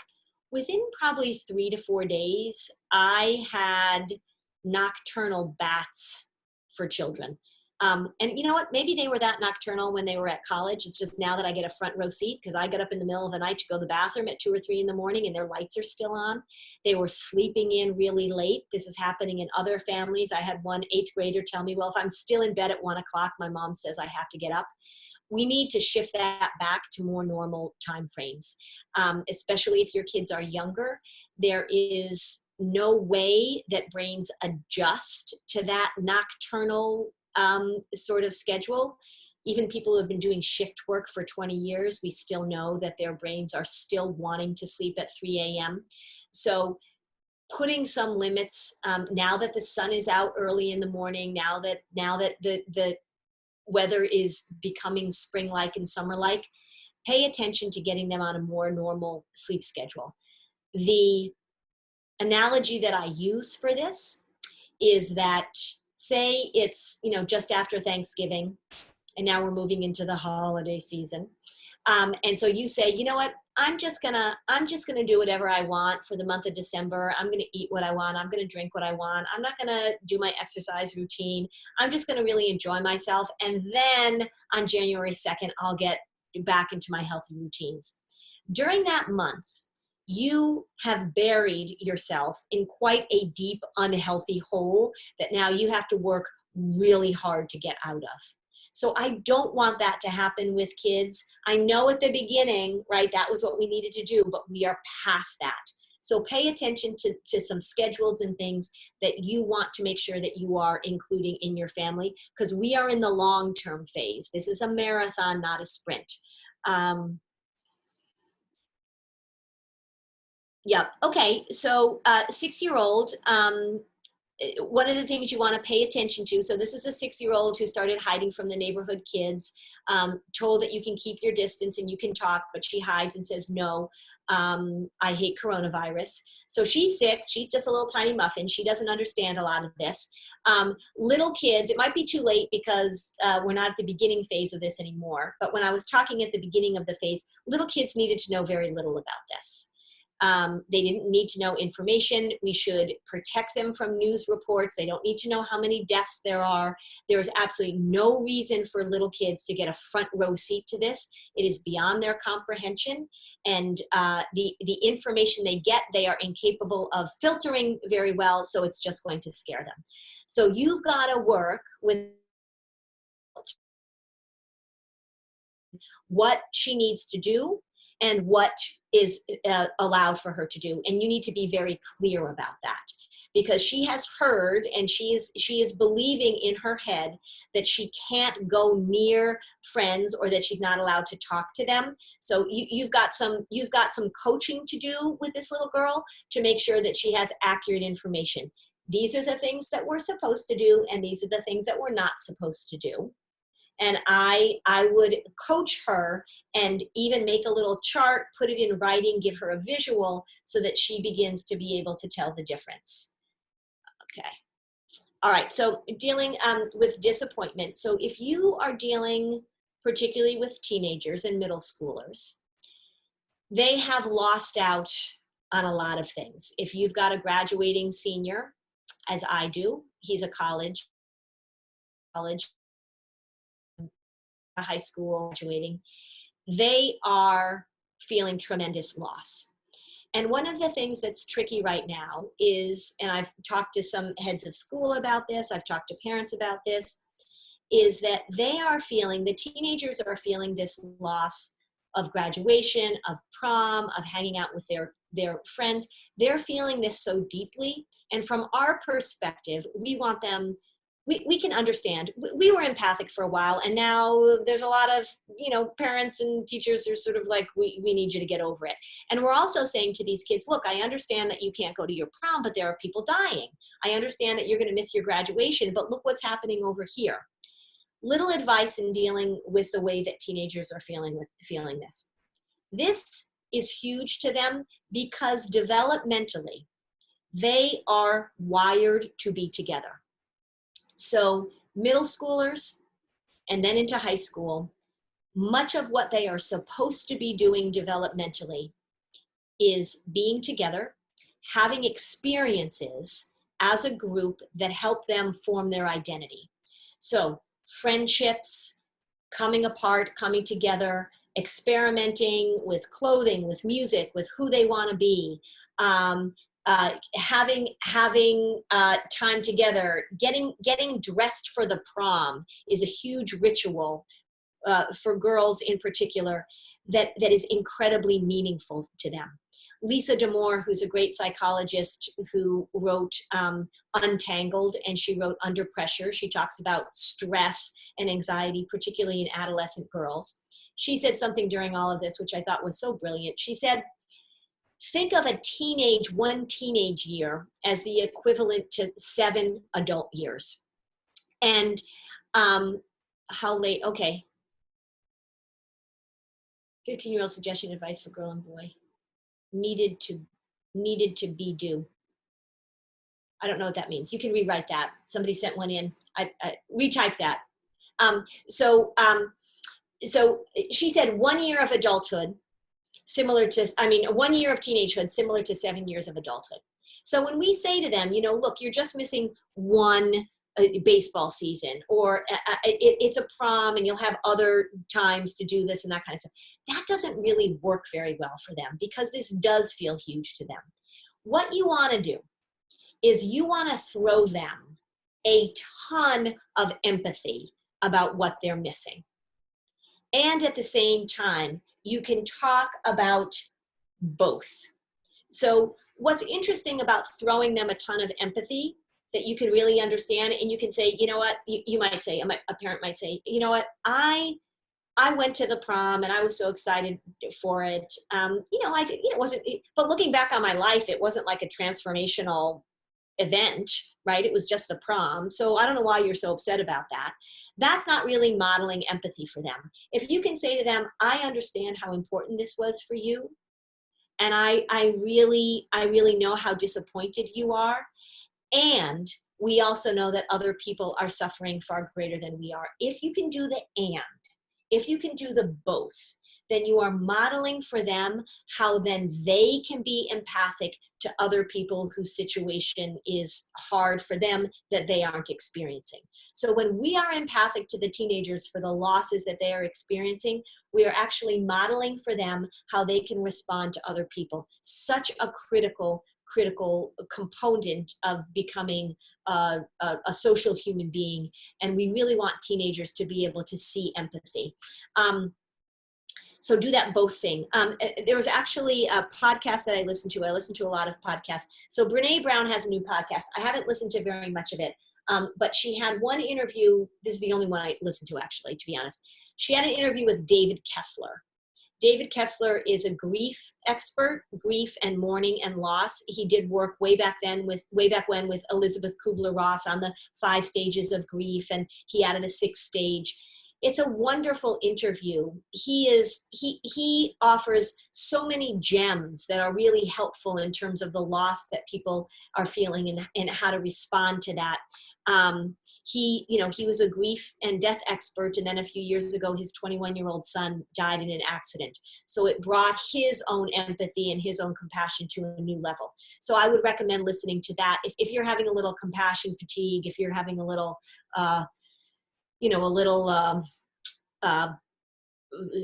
Within probably 3 to 4 days, I had nocturnal bats for children. And you know what? Maybe they were that nocturnal when they were at college. It's just now that I get a front row seat because I get up in the middle of the night to go to the bathroom at 2 or 3 in the morning and their lights are still on. They were sleeping in really late. This is happening in other families. I had one 8th grader tell me, well, if I'm still in bed at 1 o'clock, my mom says I have to get up. We need to shift that back to more normal time frames, especially if your kids are younger. There is no way that brains adjust to that nocturnal sort of schedule. Even people who have been doing shift work for 20 years, we still know that their brains are still wanting to sleep at 3 a.m. So putting some limits, now that the sun is out early in the morning, now that the weather is becoming spring-like and summer-like, pay attention to getting them on a more normal sleep schedule. The analogy that I use for this is that, say it's, you know, just after Thanksgiving, and now we're moving into the holiday season. And so you say, you know what, I'm just gonna do whatever I want for the month of December. I'm gonna eat what I want. I'm gonna drink what I want. I'm not gonna do my exercise routine. I'm just gonna really enjoy myself. And then on January 2nd, I'll get back into my healthy routines. During that month, you have buried yourself in quite a deep, unhealthy hole that now you have to work really hard to get out of. So I don't want that to happen with kids. I know at the beginning, right, that was what we needed to do, but we are past that. So pay attention to some schedules and things that you want to make sure that you are including in your family, because we are in the long-term phase. This is a marathon, not a sprint. Yeah. Okay. So 6-year-old, one of the things you want to pay attention to, so this was a 6-year-old who started hiding from the neighborhood kids, told that you can keep your distance and you can talk, but she hides and says, no, I hate coronavirus. So she's 6, she's just a little tiny muffin. She doesn't understand a lot of this. Little kids, it might be too late because we're not at the beginning phase of this anymore. But when I was talking at the beginning of the phase, little kids needed to know very little about this. They didn't need to know information. We should protect them from news reports. They don't need to know how many deaths there are. There is absolutely no reason for little kids to get a front row seat to this. It is beyond their comprehension. And the information they get, they are incapable of filtering very well, so it's just going to scare them. So you've got to work with what she needs to do and what is allowed for her to do. And you need to be very clear about that, because she has heard and she is believing in her head that she can't go near friends or that she's not allowed to talk to them. So you've got some coaching to do with this little girl to make sure that she has accurate information. These are the things that we're supposed to do, and these are the things that we're not supposed to do. And I would coach her and even make a little chart, put it in writing, give her a visual so that she begins to be able to tell the difference. Okay. All right. So dealing with disappointment. So if you are dealing particularly with teenagers and middle schoolers, they have lost out on a lot of things. If you've got a graduating senior, as I do, he's a college, high school, graduating, they are feeling tremendous loss. And one of the things that's tricky right now is, and I've talked to some heads of school about this, I've talked to parents about this, is that they are feeling, the teenagers are feeling this loss of graduation, of prom, of hanging out with their friends. They're feeling this so deeply. And from our perspective, we want them, we can understand. We were empathic for a while, and now there's a lot of, parents and teachers are sort of like, we need you to get over it. And we're also saying to these kids, look, I understand that you can't go to your prom, but there are people dying. I understand that you're going to miss your graduation, but look what's happening over here. Little advice in dealing with the way that teenagers are feeling this. This is huge to them because developmentally, they are wired to be together. So middle schoolers and then into high school, much of what they are supposed to be doing developmentally is being together, having experiences as a group that help them form their identity. So friendships, coming apart, coming together, experimenting with clothing, with music, with who they want to be, having time together, getting dressed for the prom is a huge ritual for girls in particular that is incredibly meaningful to them. Lisa D'Amour, who's a great psychologist who wrote Untangled, and she wrote Under Pressure. She talks about stress and anxiety, particularly in adolescent girls. She said something during all of this, which I thought was so brilliant. She said, think of one teenage year as the equivalent to 7 adult years. And how late, okay. 15-year-old suggestion advice for girl and boy. Needed to be due. I don't know what that means. You can rewrite that. Somebody sent one in. I retype that. So she said 1 year of adulthood, similar to, 1 year of teenagehood, similar to 7 years of adulthood. So when we say to them, look, you're just missing one baseball season, or it's a prom and you'll have other times to do this and that kind of stuff. That doesn't really work very well for them, because this does feel huge to them. What you want to do is you want to throw them a ton of empathy about what they're missing. And at the same time, you can talk about both. So what's interesting about throwing them a ton of empathy that you can really understand, and you can say, you know what, you might say, a parent might say, you know what, I went to the prom and I was so excited for it. It wasn't, but looking back on my life, it wasn't like a transformational event, right? It was just the prom. So I don't know why you're so upset about that. That's not really modeling empathy for them. If you can say to them, I understand how important this was for you, and I really know how disappointed you are. And we also know that other people are suffering far greater than we are. If you can do the and, if you can do the both, then you are modeling for them how then they can be empathic to other people whose situation is hard for them that they aren't experiencing. So when we are empathic to the teenagers for the losses that they are experiencing, we are actually modeling for them how they can respond to other people. Such a critical component of becoming a social human being. And we really want teenagers to be able to see empathy. So do that both thing. There was actually a podcast that I listened to. I listen to a lot of podcasts. So Brene Brown has a new podcast. I haven't listened to very much of it, but she had one interview. This is the only one I listened to, actually, to be honest. She had an interview with David Kessler. David Kessler is a grief expert, grief and mourning and loss. He did work way back when with Elizabeth Kubler-Ross on the 5 stages of grief, and he added a 6th stage. It's a wonderful interview. He offers so many gems that are really helpful in terms of the loss that people are feeling and how to respond to that. He was a grief and death expert, and then a few years ago, his 21-year-old son died in an accident. So it brought his own empathy and his own compassion to a new level. So I would recommend listening to that. If you're having a little compassion fatigue, if you're having a little,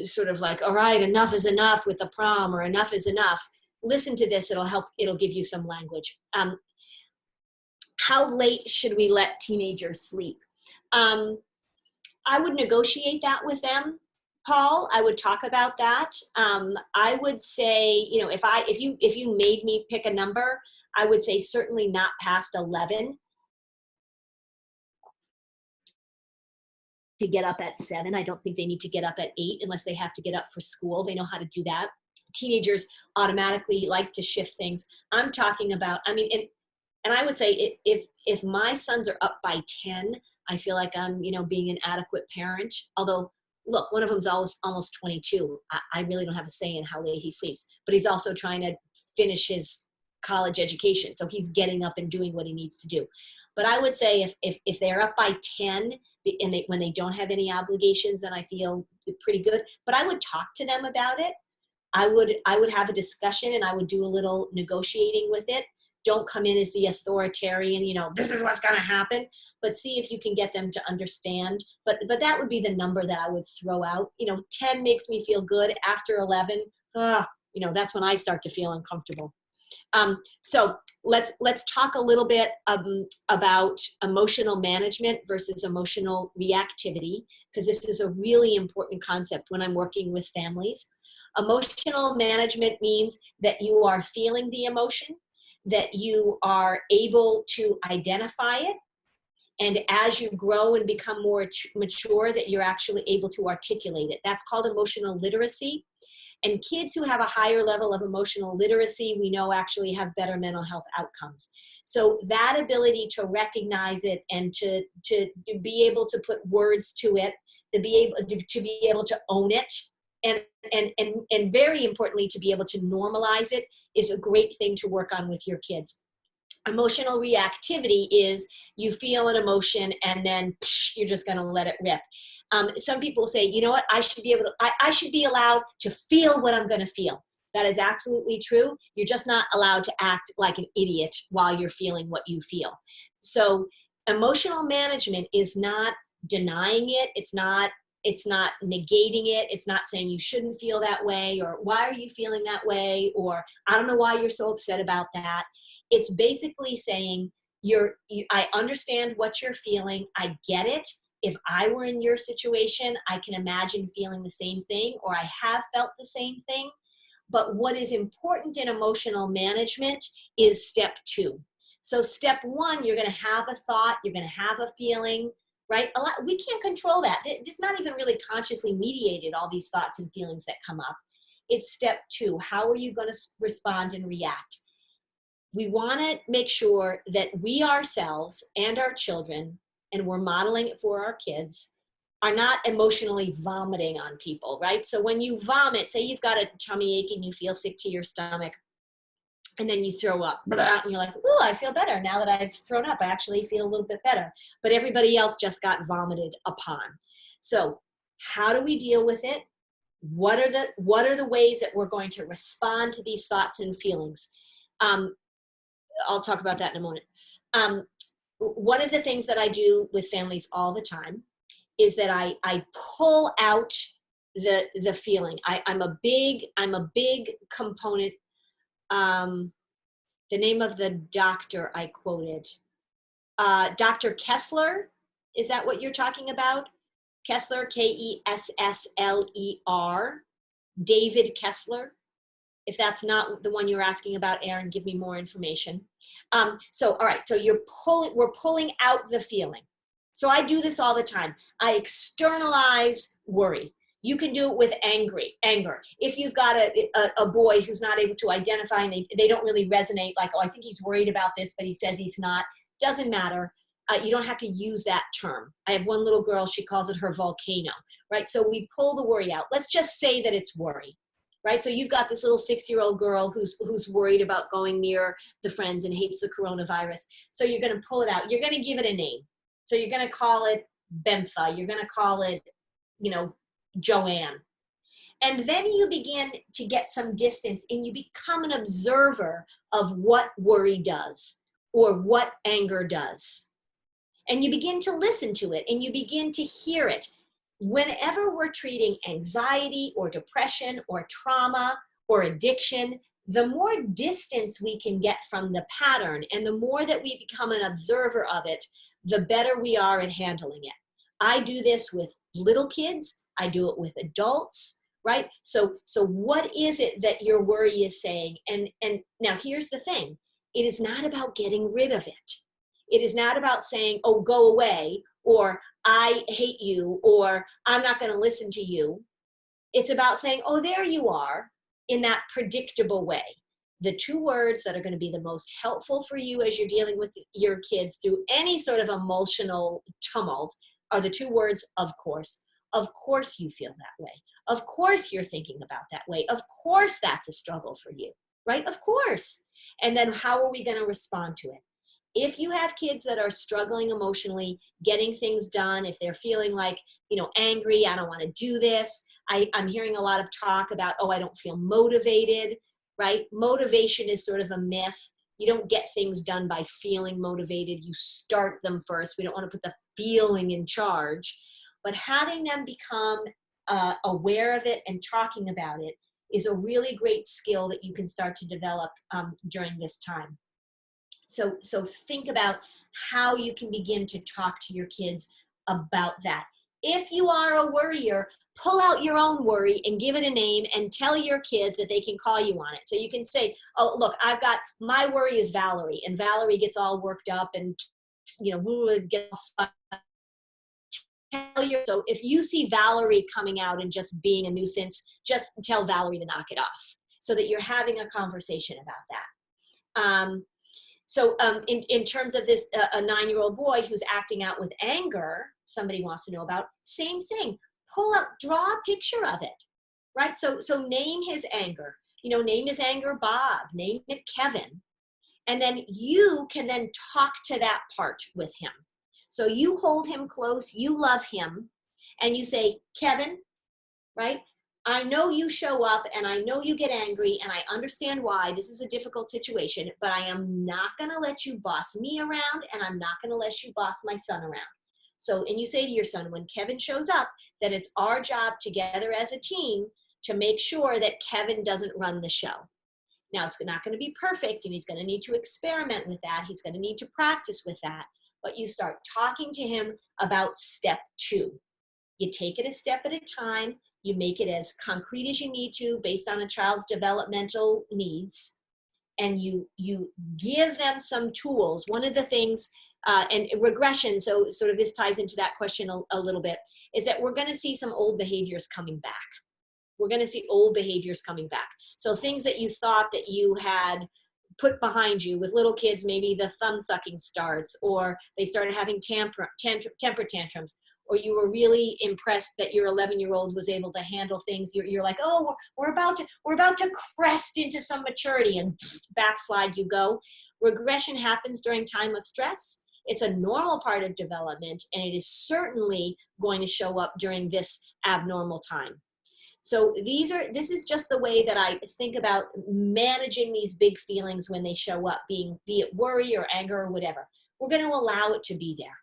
sort of like, all right, enough is enough with the prom, or enough is enough, listen to this. It'll help. It'll give you some language. How late should we let teenagers sleep? I would negotiate that with them, Paul. I would talk about that. I would say, if you made me pick a number, I would say certainly not past 11. To get up at 7. I don't think they need to get up at 8 unless they have to get up for school. They know how to do that. Teenagers automatically like to shift things. I'm talking about, and I would say if my sons are up by 10, I feel like I'm, being an adequate parent. Although, look, one of them's almost 22. I really don't have a say in how late he sleeps, but he's also trying to finish his college education. So he's getting up and doing what he needs to do. But I would say if they're up by 10 and when they don't have any obligations, then I feel pretty good. But I would talk to them about it. I would have a discussion, and I would do a little negotiating with it. Don't come in as the authoritarian, this is what's going to happen, but see if you can get them to understand. But that would be the number that I would throw out. 10 makes me feel good. After 11, that's when I start to feel uncomfortable. So let's talk a little bit about emotional management versus emotional reactivity, because this is a really important concept when I'm working with families. Emotional management means that you are feeling the emotion, that you are able to identify it, and as you grow and become more mature, that you're actually able to articulate it. That's called emotional literacy. And kids who have a higher level of emotional literacy, we know actually have better mental health outcomes. So that ability to recognize it and to be able to put words to it, to be able to own it, and very importantly, to be able to normalize it is a great thing to work on with your kids. Emotional reactivity is you feel an emotion and then you're just going to let it rip. Some people say, you know what, I should be allowed to feel what I'm going to feel. That is absolutely true. You're just not allowed to act like an idiot while you're feeling what you feel. So emotional management is not denying it. It's not negating it. It's not saying you shouldn't feel that way, or why are you feeling that way, or I don't know why you're so upset about that. It's basically saying I understand what you're feeling. I get it. If I were in your situation, I can imagine feeling the same thing, or I have felt the same thing. But what is important in emotional management is step 2. So step 1, you're going to have a thought, you're going to have a feeling, right? We can't control that. It's not even really consciously mediated, all these thoughts and feelings that come up. It's step 2. How are you going to respond and react? We want to make sure that we ourselves and our children, and we're modeling it for our kids, are not emotionally vomiting on people, right? So when you vomit, say you've got a tummy ache and you feel sick to your stomach, and then you throw up, and you're like, oh, I feel better. Now that I've thrown up, I actually feel a little bit better. But everybody else just got vomited upon. So how do we deal with it? What are the ways that we're going to respond to these thoughts and feelings? I'll talk about that in a moment. One of the things that I do with families all the time is that I pull out the feeling. I'm a big component. The name of the doctor I quoted, Dr. Kessler. Is that what you're talking about? Kessler, Kessler, David Kessler. If that's not the one you're asking about, Aaron, give me more information. So, all right, so we're pulling out the feeling. So I do this all the time. I externalize worry. You can do it with anger. If you've got a boy who's not able to identify and they don't really resonate, like, oh, I think he's worried about this, but he says he's not, doesn't matter. You don't have to use that term. I have one little girl, she calls it her volcano, right? So we pull the worry out. Let's just say that it's worry. Right? So you've got this little 6-year-old girl who's worried about going near the friends and hates the coronavirus. So you're going to pull it out. You're going to give it a name. So you're going to call it Bentha. You're going to call it, Joanne. And then you begin to get some distance and you become an observer of what worry does or what anger does. And you begin to listen to it and you begin to hear it. Whenever we're treating anxiety or depression or trauma or addiction, the more distance we can get from the pattern and the more that we become an observer of it, the better we are at handling it. I do this with little kids. I do it with adults, right? So what is it that your worry is saying? And now here's the thing. It is not about getting rid of it. It is not about saying, oh, go away, or I hate you, or I'm not going to listen to you. It's about saying, oh, there you are, in that predictable way. The 2 words that are going to be the most helpful for you as you're dealing with your kids through any sort of emotional tumult are the 2 words, of course. Of course you feel that way. Of course you're thinking about that way. Of course that's a struggle for you, right? Of course. And then how are we going to respond to it? If you have kids that are struggling emotionally, getting things done, if they're feeling like, angry, I don't want to do this. I'm hearing a lot of talk about, oh, I don't feel motivated, right? Motivation is sort of a myth. You don't get things done by feeling motivated. You start them first. We don't want to put the feeling in charge, but having them become aware of it and talking about it is a really great skill that you can start to develop during this time. So think about how you can begin to talk to your kids about that. If you are a worrier, pull out your own worry and give it a name and tell your kids that they can call you on it. So you can say, oh, look, my worry is Valerie, and Valerie gets all worked up and, we would get all so if you see Valerie coming out and just being a nuisance, just tell Valerie to knock it off so that you're having a conversation about that. In terms of this, a 9-year-old boy who's acting out with anger, somebody wants to know about, same thing. Draw a picture of it, right? So name his anger. Name his anger Bob, name it Kevin. And then you can then talk to that part with him. So you hold him close, you love him, and you say, Kevin, right? I know you show up and I know you get angry and I understand why this is a difficult situation, but I am not gonna let you boss me around and I'm not gonna let you boss my son around. So, and you say to your son, when Kevin shows up, that it's our job together as a team to make sure that Kevin doesn't run the show. Now, it's not gonna be perfect and he's gonna need to experiment with that. He's gonna need to practice with that. But you start talking to him about step 2. You take it a step at a time. You make it as concrete as you need to based on a child's developmental needs. And you give them some tools. One of the things, and regression, so sort of this ties into that question a little bit, is that we're going to see some old behaviors coming back. We're going to see old behaviors coming back. So things that you thought that you had put behind you with little kids, maybe the thumb sucking starts, or they started having temper tantrums, or you were really impressed that your 11-year-old was able to handle things. You're like, oh, we're about to crest into some maturity, and backslide you go. Regression happens during time of stress. It's a normal part of development, and it is certainly going to show up during this abnormal time. So this is just the way that I think about managing these big feelings when they show up, be it worry or anger or whatever. We're going to allow it to be there.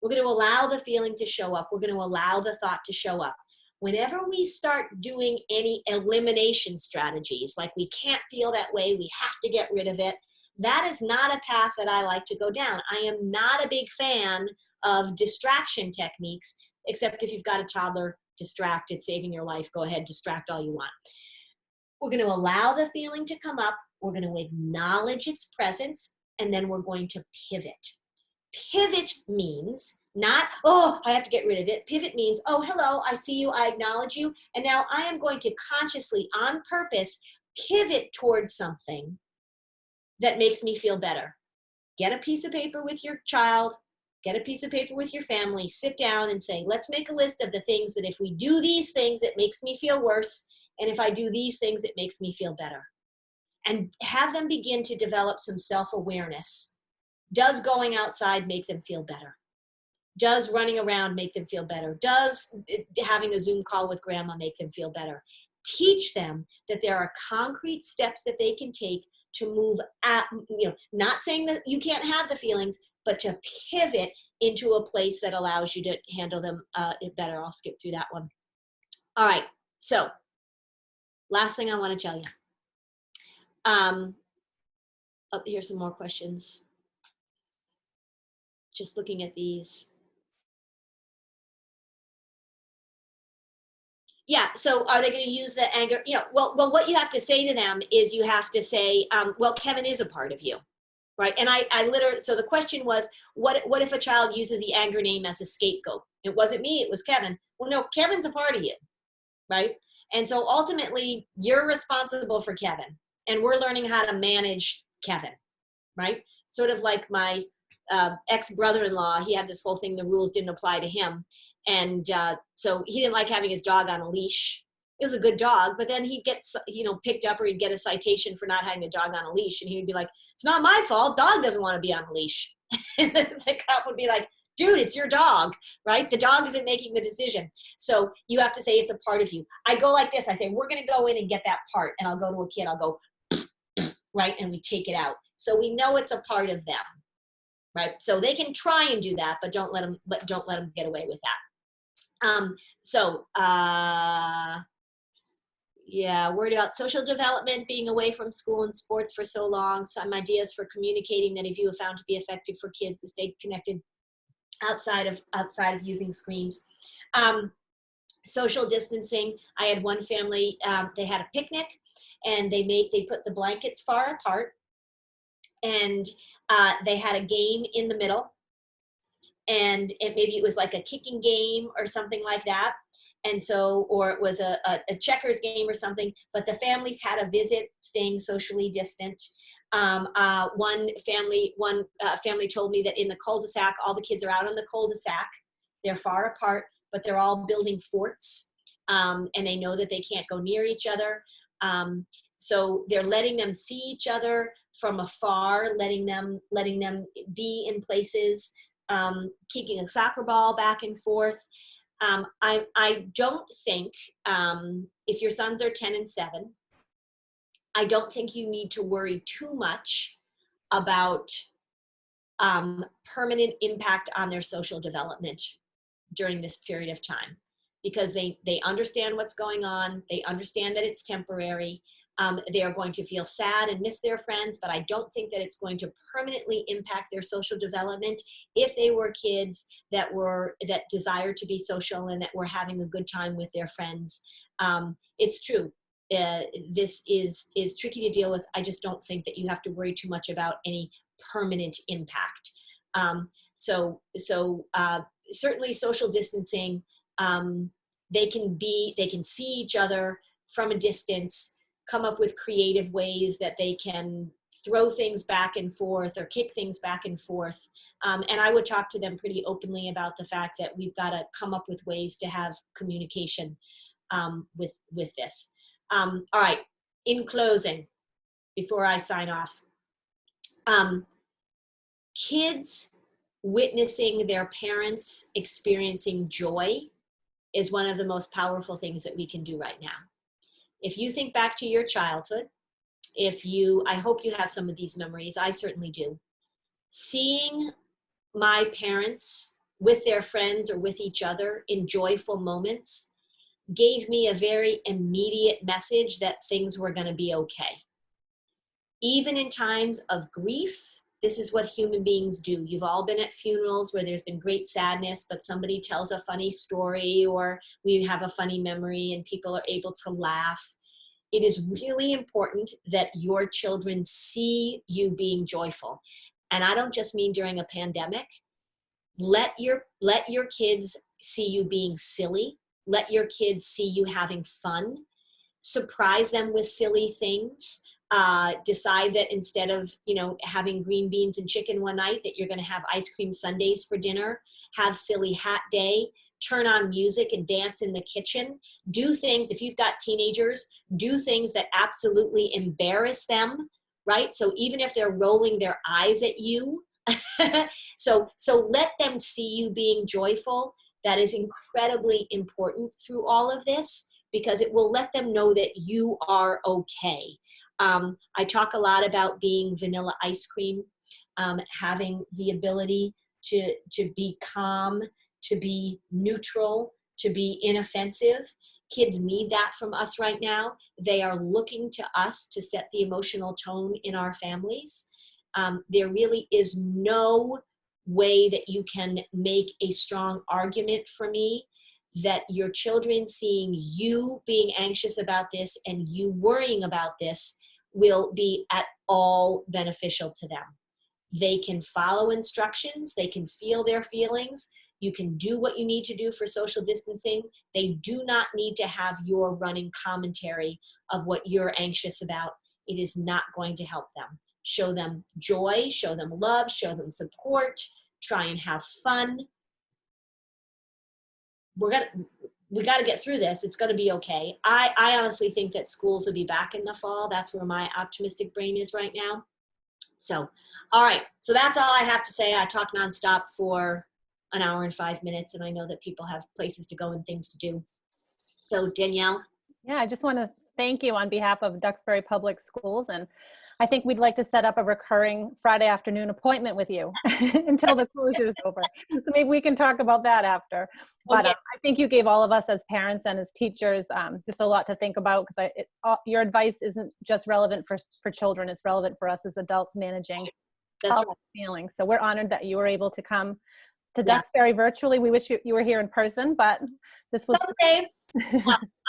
We're going to allow the feeling to show up. We're going to allow the thought to show up. Whenever we start doing any elimination strategies, like we can't feel that way, we have to get rid of it, that is not a path that I like to go down. I am not a big fan of distraction techniques, except if you've got a toddler, distract, it's saving your life, go ahead, distract all you want. We're going to allow the feeling to come up, we're going to acknowledge its presence, and then we're going to pivot. Pivot means not, oh, I have to get rid of it. Pivot means, oh, hello, I see you, I acknowledge you, and now I am going to consciously, on purpose, pivot towards something that makes me feel better. Get a piece of paper with your child, get a piece of paper with your family, sit down and say, let's make a list of the things that if we do these things, it makes me feel worse. And if I do these things, it makes me feel better. And have them begin to develop some self-awareness. Does going outside make them feel better? Does running around make them feel better? Does having a Zoom call with grandma make them feel better? Teach them that there are concrete steps that they can take to move at, not saying that you can't have the feelings, but to pivot into a place that allows you to handle them better. I'll skip through that one. All right, so last thing I want to tell you. Here's some more questions. Just looking at these. Yeah, so are they going to use the anger? Well, what you have to say to them is you have to say, well, Kevin is a part of you. Right, and I literally, so the question was, what if a child uses the anger name as a scapegoat? It wasn't me, it was Kevin. Well, no, Kevin's a part of you, right? And so ultimately, you're responsible for Kevin, and we're learning how to manage Kevin, right? Sort of like my ex-brother-in-law, he had this whole thing, the rules didn't apply to him, and so he didn't like having his dog on a leash. It was a good dog, but then he'd get, picked up, or he'd get a citation for not having a dog on a leash. And he would be like, it's not my fault. Dog doesn't want to be on a leash. And the cop would be like, dude, it's your dog, right? The dog isn't making the decision. So you have to say it's a part of you. I go like this. I say, we're going to go in and get that part. And I'll go to a kid. I'll go, right? And we take it out. So we know it's a part of them, right? So they can try and do that, but don't let them get away with that. Yeah, worried about social development, being away from school and sports for so long. Some ideas for communicating that if you have found to be effective for kids to stay connected outside of using screens. Social distancing. I had one family, they had a picnic, and they put the blankets far apart, and they had a game in the middle, and maybe it was like a kicking game or something like that. And so, or it was a checkers game or something, but the families had a visit, staying socially distant. One family told me that in the cul-de-sac, all the kids are out on the cul-de-sac. They're far apart, but they're all building forts, and they know that they can't go near each other. So they're letting them see each other from afar, letting them be in places, kicking a soccer ball back and forth. I don't think, if your sons are 10 and 7, I don't think you need to worry too much about permanent impact on their social development during this period of time, because they understand what's going on. They understand that it's temporary. They are going to feel sad and miss their friends, but I don't think that it's going to permanently impact their social development if they were kids that desired to be social and that were having a good time with their friends. It's true. This is tricky to deal with. I just don't think that you have to worry too much about any permanent impact. Certainly social distancing, they can see each other from a distance, come up with creative ways that they can throw things back and forth or kick things back and forth. And I would talk to them pretty openly about the fact that we've got to come up with ways to have communication with this. All right, in closing, before I sign off, kids witnessing their parents experiencing joy is one of the most powerful things that we can do right now. If you think back to your childhood, I hope you have some of these memories, I certainly do. Seeing my parents with their friends or with each other in joyful moments gave me a very immediate message that things were going to be okay. Even in times of grief, this is what human beings do. You've all been at funerals where there's been great sadness, but somebody tells a funny story, or we have a funny memory and people are able to laugh. It is really important that your children see you being joyful. And I don't just mean during a pandemic. Let your kids see you being silly. Let your kids see you having fun. Surprise them with silly things. Decide that instead of having green beans and chicken one night, that you're going to have ice cream sundaes for dinner. Have silly hat day. Turn on music and dance in the kitchen. Do things, if you've got teenagers, do things that absolutely embarrass them, right? So even if they're rolling their eyes at you, so let them see you being joyful. That is incredibly important through all of this, because it will let them know that you are okay. I talk a lot about being vanilla ice cream, having the ability to be calm, to be neutral, to be inoffensive. Kids need that from us right now. They are looking to us to set the emotional tone in our families. There really is no way that you can make a strong argument for me that your children seeing you being anxious about this and you worrying about this will be at all beneficial to them. They can follow instructions. They can feel their feelings. You can do what you need to do for social distancing. They do not need to have your running commentary of what you're anxious about. It is not going to help them. Show them joy, show them love, show them support, try and have fun. We got to get through this. It's going to be okay. I honestly think that schools will be back in the fall. That's where my optimistic brain is right now. So, all right. So that's all I have to say. I talk nonstop for an hour and 5 minutes, and I know that people have places to go and things to do. So Danielle? Yeah, I just want to Thank you on behalf of Duxbury Public Schools. And I think we'd like to set up a recurring Friday afternoon appointment with you until the closure is over. So maybe we can talk about that after. But Okay. I think you gave all of us as parents and as teachers just a lot to think about, because your advice isn't just relevant for children, it's relevant for us as adults managing That's all right. those feelings. So we're honored that you were able to come to Yeah. Duxbury virtually. We wish you were here in person, but this was Someday.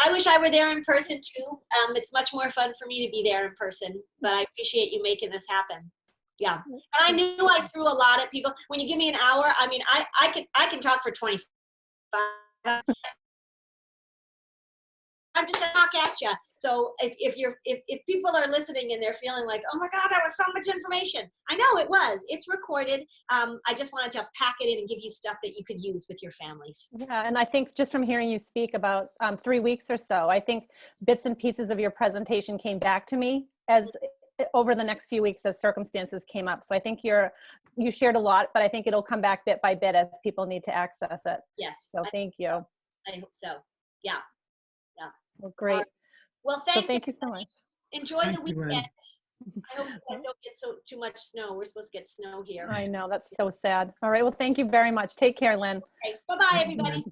I wish I were there in person too. It's much more fun for me to be there in person, but I appreciate you making this happen. Yeah. And I knew I threw a lot at people. When you give me an hour, I mean, I can talk for 25. I'm just gonna talk at you. So if people are listening and they're feeling like, oh my God, that was so much information. I know it was. It's recorded. I just wanted to pack it in and give you stuff that you could use with your families. Yeah, and I think just from hearing you speak about 3 weeks or so, I think bits and pieces of your presentation came back to me as over the next few weeks as circumstances came up. So I think you shared a lot, but I think it'll come back bit by bit as people need to access it. Yes. So thank you. I hope so. Yeah. Well, great. Well, So thanks. thank you so much. Enjoy the Thank you, weekend. Lynn. I hope you guys don't get too much snow. We're supposed to get snow here. I know, that's so sad. All right, well, thank you very much. Take care, Lynn. Okay. Bye-bye, Thank you, everybody. Lynn.